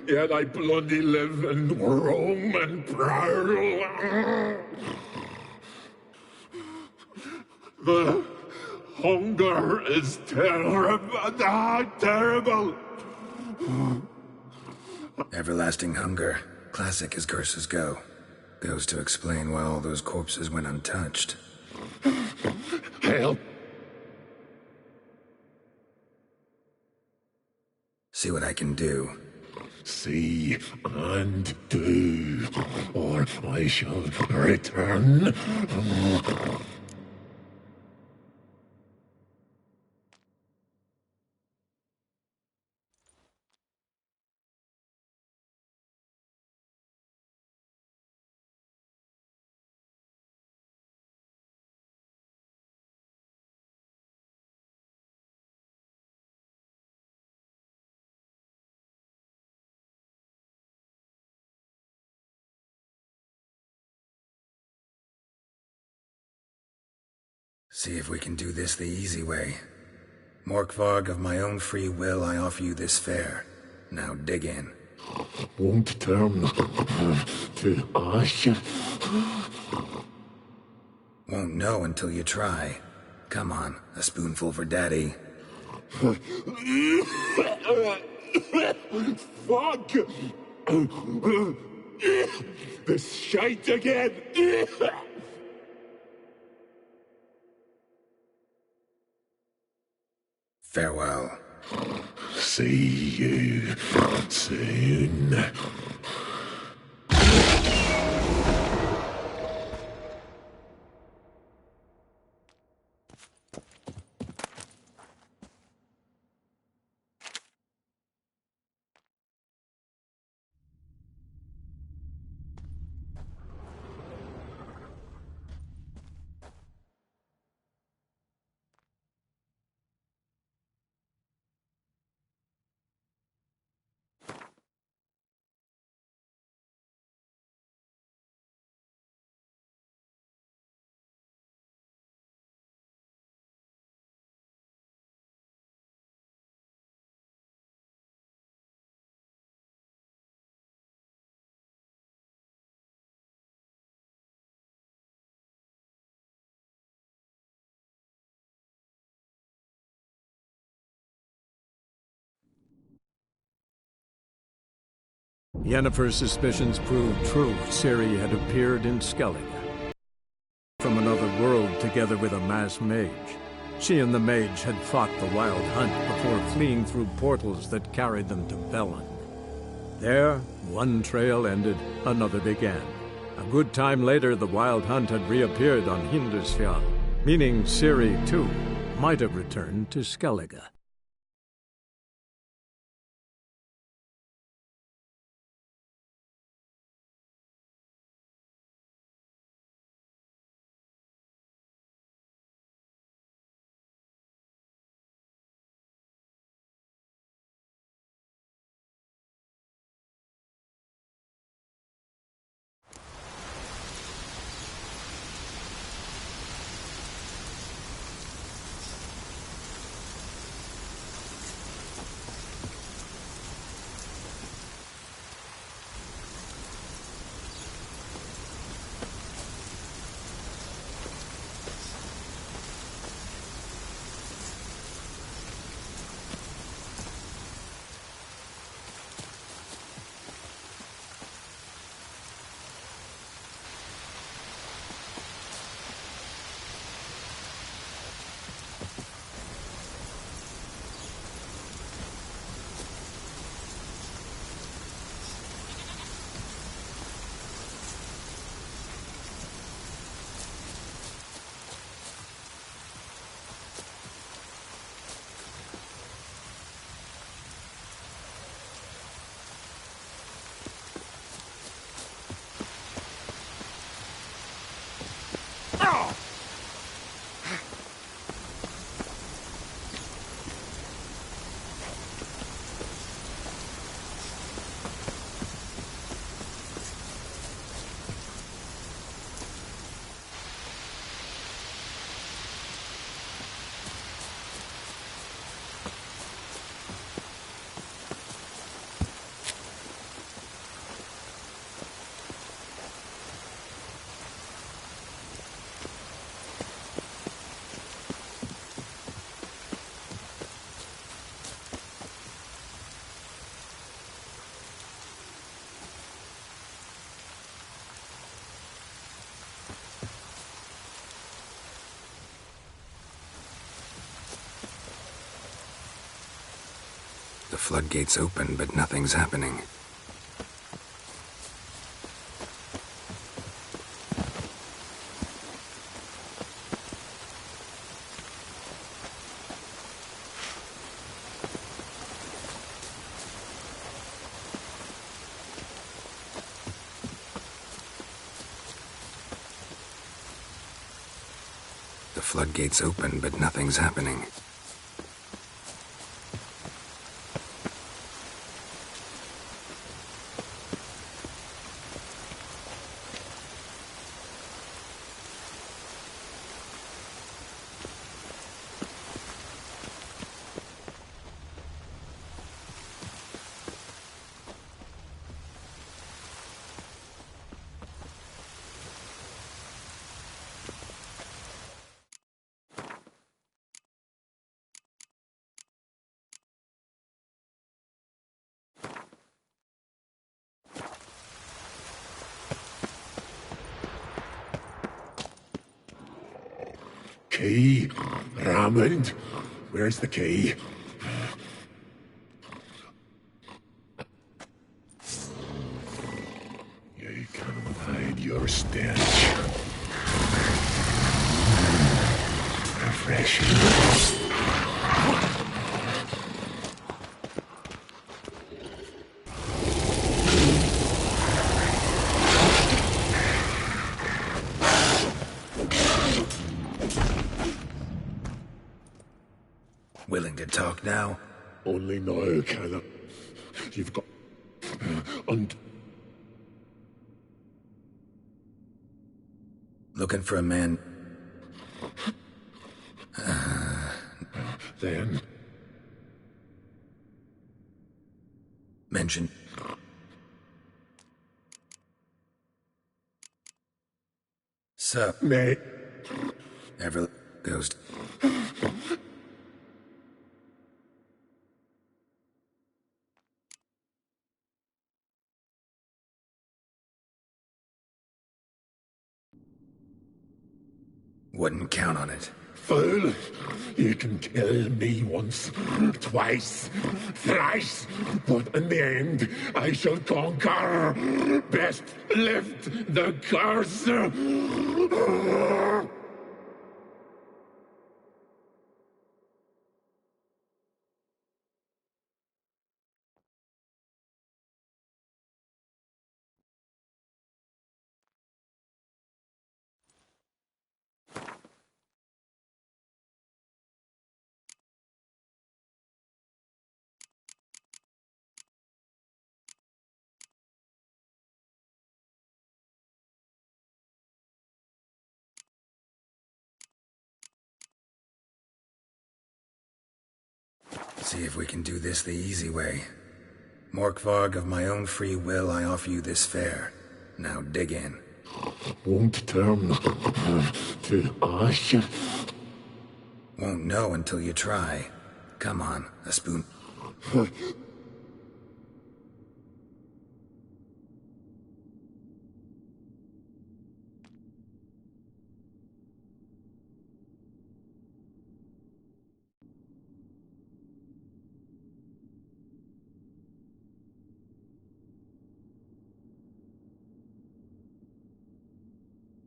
Yet I bloody live and roam and prowl. The hunger is terrible. Terrible. Everlasting hunger. Classic as curses go. Goes to explain why all those corpses went untouched. Help. See what I can do. See and do, or I shall return. See if we can do this the easy way. Morkvarg, of my own free will, I offer you this fare. Now dig in. Won't turn to ash. Won't know until you try. Come on, a spoonful for Daddy. Fuck! This shite again! Farewell. See you soon. Yennefer's suspicions proved true. Ciri had appeared in Skellige from another world together with a masked mage. She and the mage had fought the Wild Hunt before fleeing through portals that carried them to Bellan. There, one trail ended, another began. A good time later, the Wild Hunt had reappeared on Hindarsfjall, meaning Ciri, too, might have returned to Skellige. The floodgates open, but nothing's happening. The floodgates open, but nothing's happening. Key? Raymond? Where's the key? You can't hide your stench. Refreshing. Willing to talk now? Only now, Caleb. You've got... Und... Looking for a man... Then... Mention... Sup? Mate. Ever... Ghost... Wouldn't count on it. Fool! You can kill me once, twice, thrice, but in the end, I shall conquer. Best lift the curse! See if we can do this the easy way. Morkvarg, of my own free will, I offer you this fare. Now dig in. Won't turn to ash. Won't know until you try. Come on, a spoon.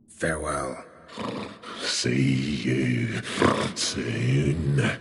Farewell. See you soon.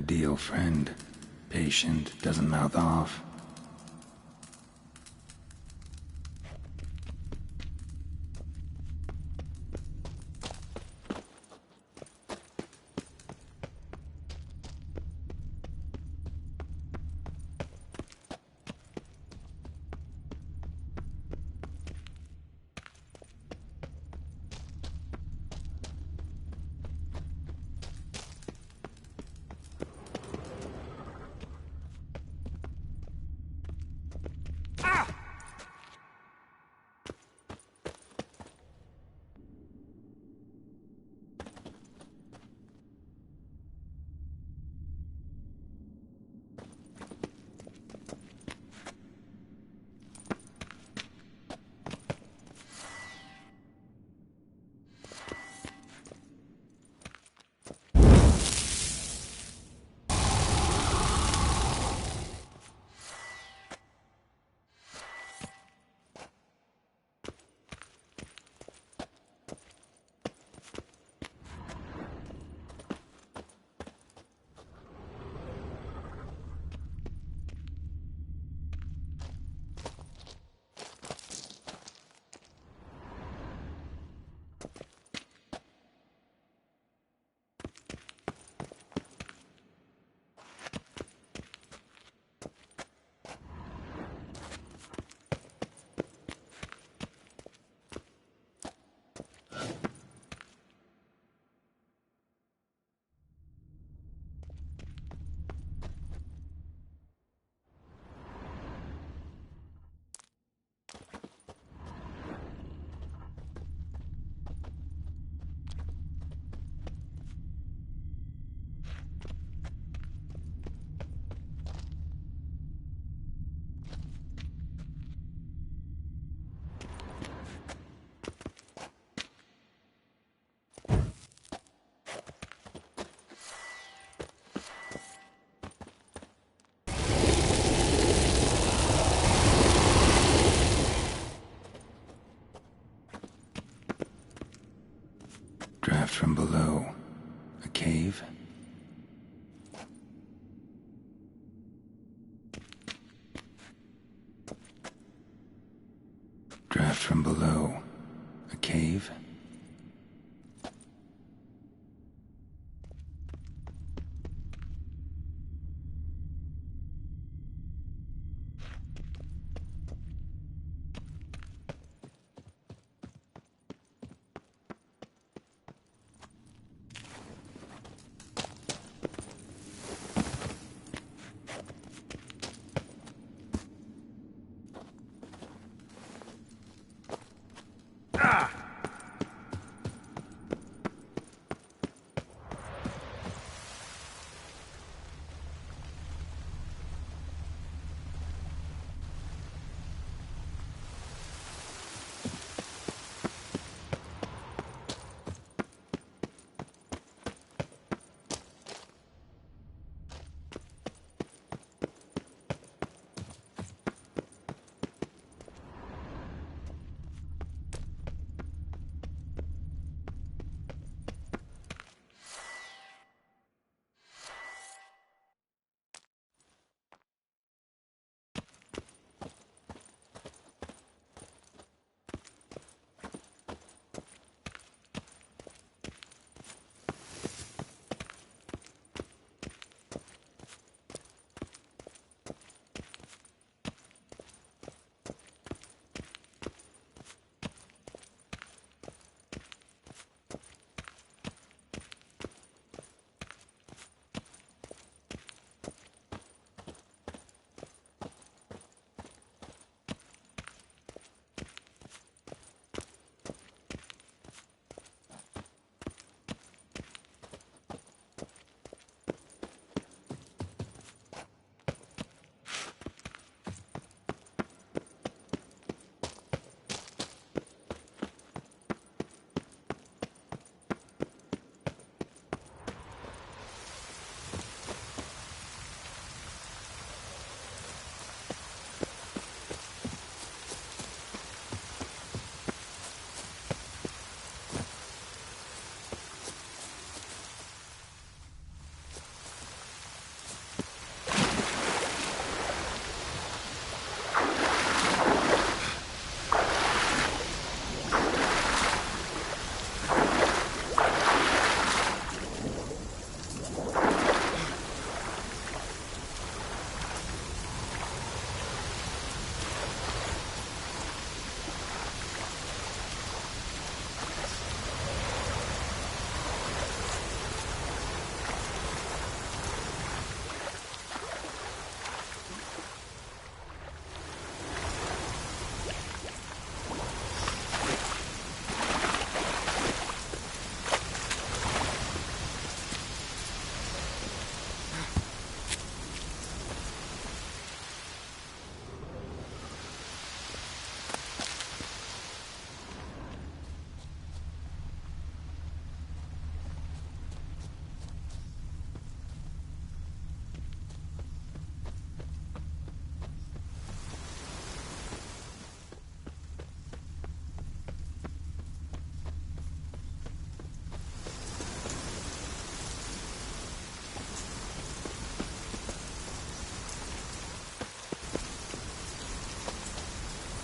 ideal friend. Patient, doesn't mouth off. Draft from below. A cave? Draft from below. A cave?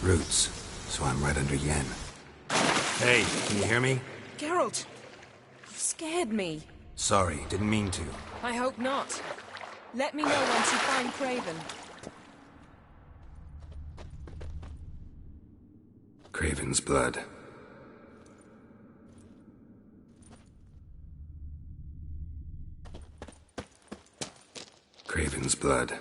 roots, so I'm right under Yen. Hey, can you hear me? Geralt! You scared me. Sorry, didn't mean to. I hope not. Let me know once you find Craven. Craven's blood. Craven's blood.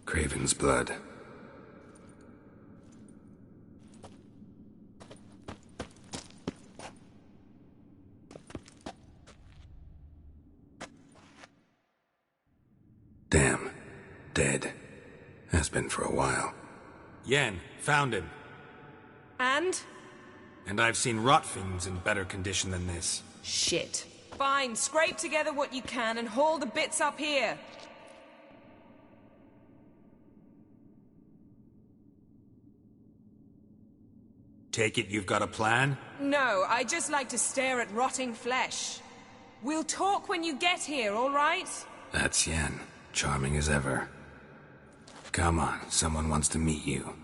Craven's blood. Damn. Dead. Has been for a while. Yen, found him. And? And I've seen rot fiends in better condition than this. Shit. Fine, scrape together what you can and haul the bits up here. Take it you've got a plan? No, I just like to stare at rotting flesh. We'll talk when you get here, all right? That's Yen. Charming as ever. Come on, someone wants to meet you.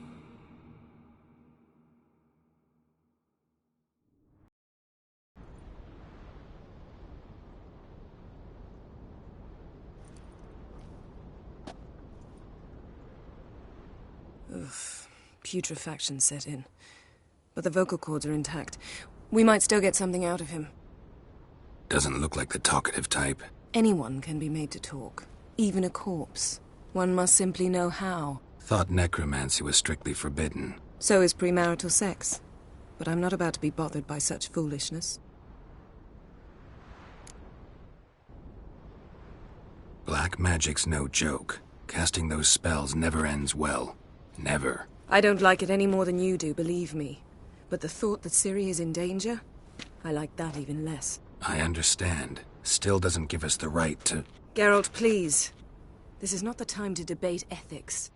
Ugh, putrefaction set in. But the vocal cords are intact. We might still get something out of him. Doesn't look like the talkative type. Anyone can be made to talk. Even a corpse. One must simply know how. Thought necromancy was strictly forbidden. So is premarital sex. But I'm not about to be bothered by such foolishness. Black magic's no joke. Casting those spells never ends well. Never. I don't like it any more than you do, believe me. But the thought that Ciri is in danger? I like that even less. I understand. Still doesn't give us the right to... Geralt, please. This is not the time to debate ethics.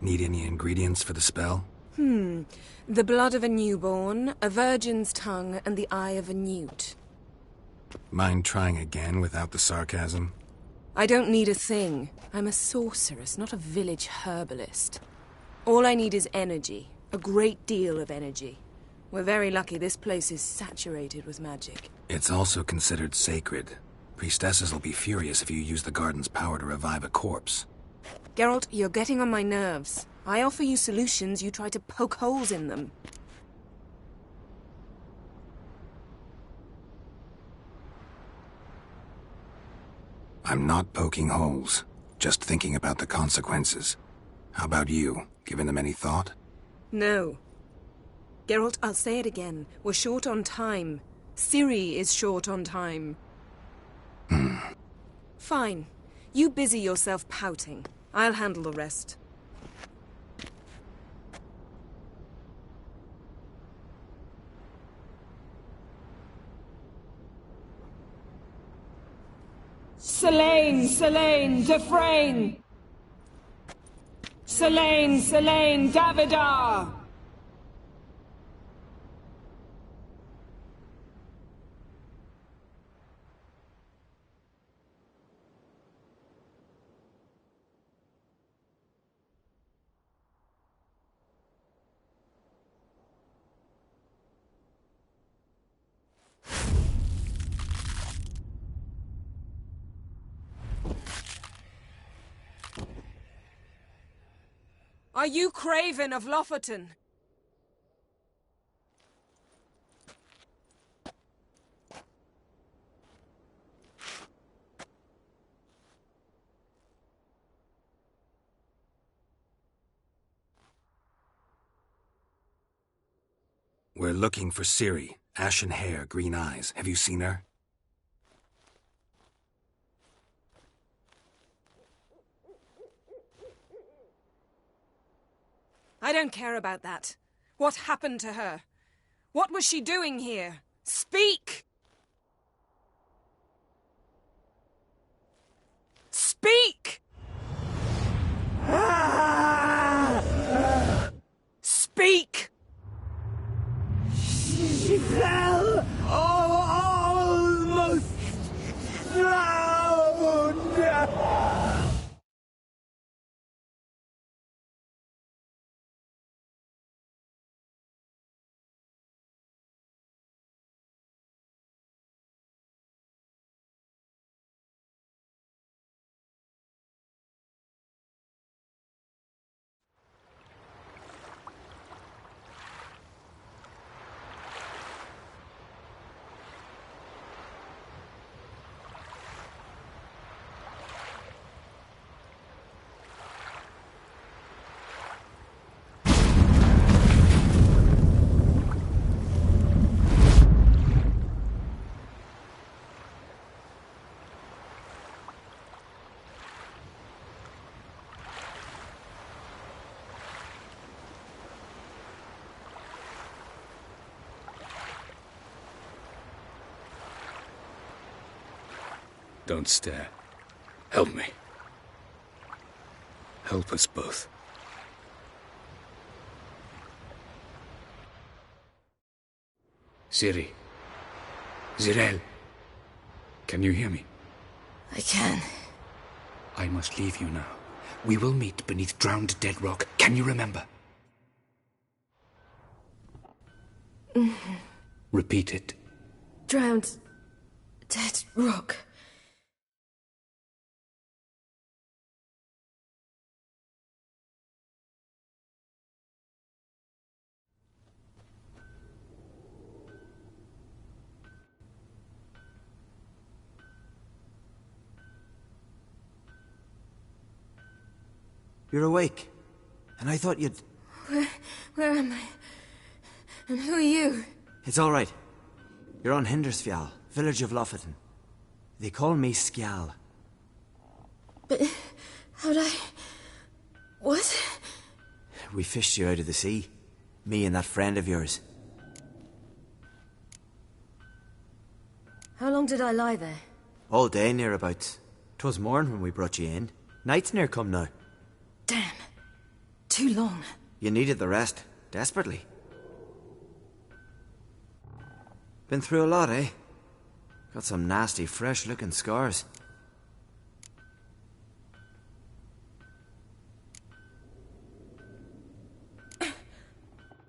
Need any ingredients for the spell? The blood of a newborn, a virgin's tongue, and the eye of a newt. Mind trying again without the sarcasm? I don't need a thing. I'm a sorceress, not a village herbalist. All I need is energy. A great deal of energy. We're very lucky this place is saturated with magic. It's also considered sacred. Priestesses will be furious if you use the garden's power to revive a corpse. Geralt, you're getting on my nerves. I offer you solutions, you try to poke holes in them. I'm not poking holes. Just thinking about the consequences. How about you? Given them any thought? No. Geralt, I'll say it again. We're short on time. Ciri is short on time. Fine. You busy yourself pouting. I'll handle the rest. Selene, Selene, Dufresne! Selene, Selene, Davidar! Are you Craven of Lofoten? We're looking for Ciri. Ashen hair, green eyes. Have you seen her? I don't care about that. What happened to her? What was she doing here? Speak! Speak! Don't stare. Help me. Help us both. Ciri. Zirel. Can you hear me? I can. I must leave you now. We will meet beneath drowned dead rock. Can you remember? Repeat it. Drowned. Dead rock. You're awake. And I thought you'd... Where am I? And who are you? It's all right. You're on Hindersfjall, village of Lofoten. They call me Skjal. But how'd I... What? We fished you out of the sea. Me and that friend of yours. How long did I lie there? All day nearabouts. 'Twas morn when we brought you in. Night's near come now. Damn. Too long. You needed the rest. Desperately. Been through a lot, eh? Got some nasty, fresh-looking scars.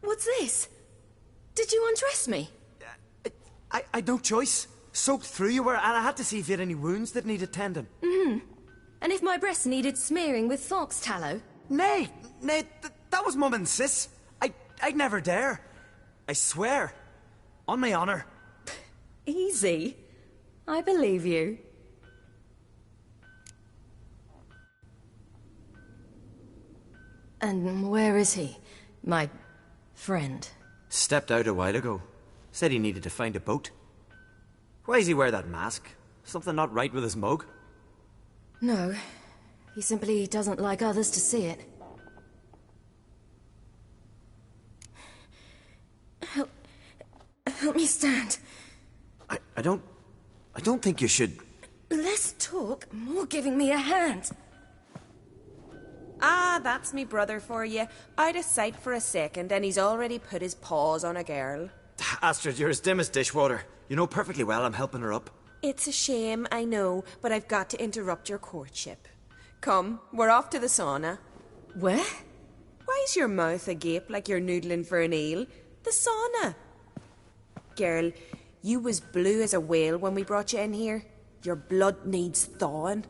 What's this? Did you undress me? I'd no choice. Soaked through you were, and I had to see if you had any wounds that needed tending. And if my breasts needed smearing with fox tallow? Nay, that was Mum and Sis. I'd never dare. I swear. On my honor. Easy. I believe you. And where is he? My friend? Stepped out a while ago. Said he needed to find a boat. Why does he wear that mask? Something not right with his mug? No. He simply doesn't like others to see it. Help me stand. I don't think you should... Less talk, more giving me a hand. Ah, that's me brother for you. Out of sight for a second, and he's already put his paws on a girl. Astrid, you're as dim as dishwater. You know perfectly well I'm helping her up. It's a shame, I know, but I've got to interrupt your courtship. Come, we're off to the sauna. Where? Why's your mouth agape like you're noodling for an eel? The sauna. Girl, you was blue as a whale when we brought you in here. Your blood needs thawing.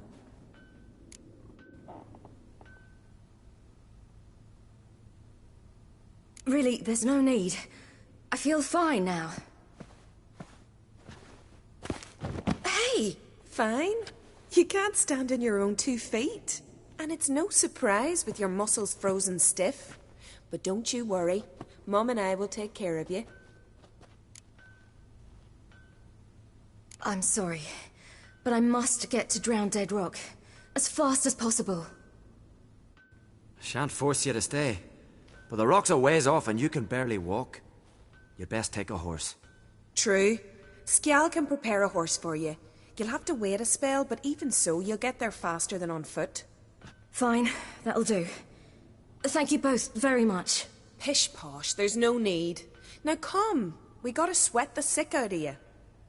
Really, there's no need. I feel fine now. Hey, fine? You can't stand on your own 2 feet. And it's no surprise with your muscles frozen stiff. But don't you worry. Mum and I will take care of you. I'm sorry, but I must get to Drowned Dead Rock as fast as possible. Shan't force you to stay. But the rock's a ways off and you can barely walk. You'd best take a horse. True. Skjal can prepare a horse for you. You'll have to wait a spell, but even so, you'll get there faster than on foot. Fine, that'll do. Thank you both very much. Pish-posh, there's no need. Now come, we gotta sweat the sick out of you.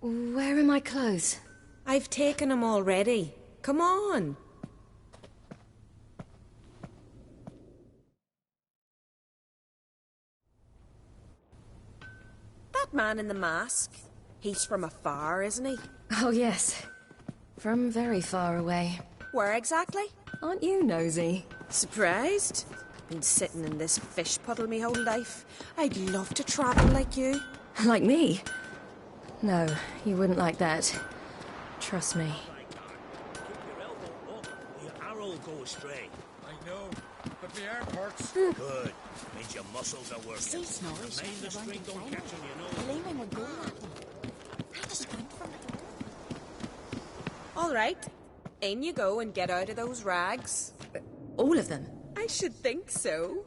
Where are my clothes? I've taken them already. Come on. That man in the mask, he's from afar, isn't he? Oh, yes. From very far away. Where exactly? Aren't you nosy? Surprised? Been sitting in this fish puddle me whole life. I'd love to travel like you. Like me? No, you wouldn't like that. Trust me. Your arrow will go astray. I know, but the arm hurts. Good. Means your muscles are working. See Snorri's Mind the string don't catch on you, know. Gleaming would go at them. I just sprint from the door. All right. In you go and get out of those rags. All of them? I should think so.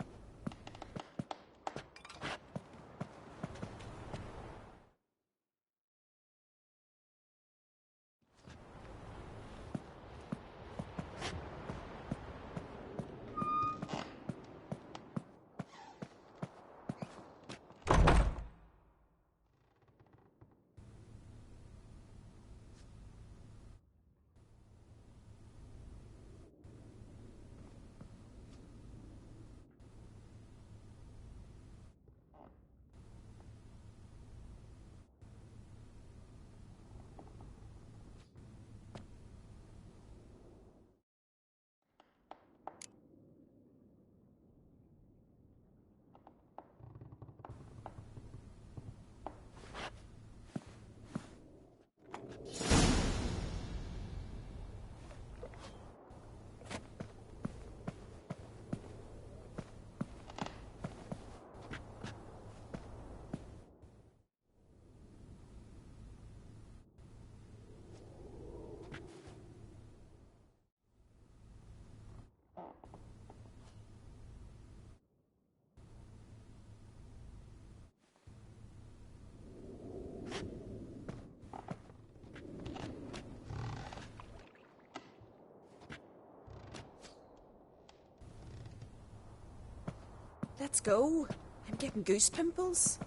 Let's go. I'm getting goose pimples.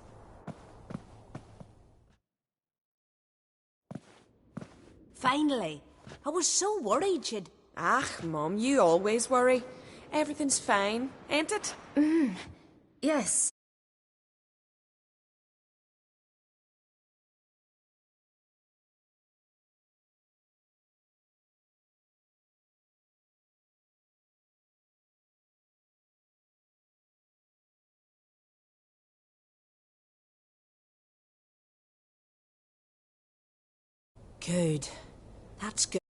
Finally. I was so worried you'd... Ah, Mum, you always worry. Everything's fine, ain't it? Yes. Good. That's good.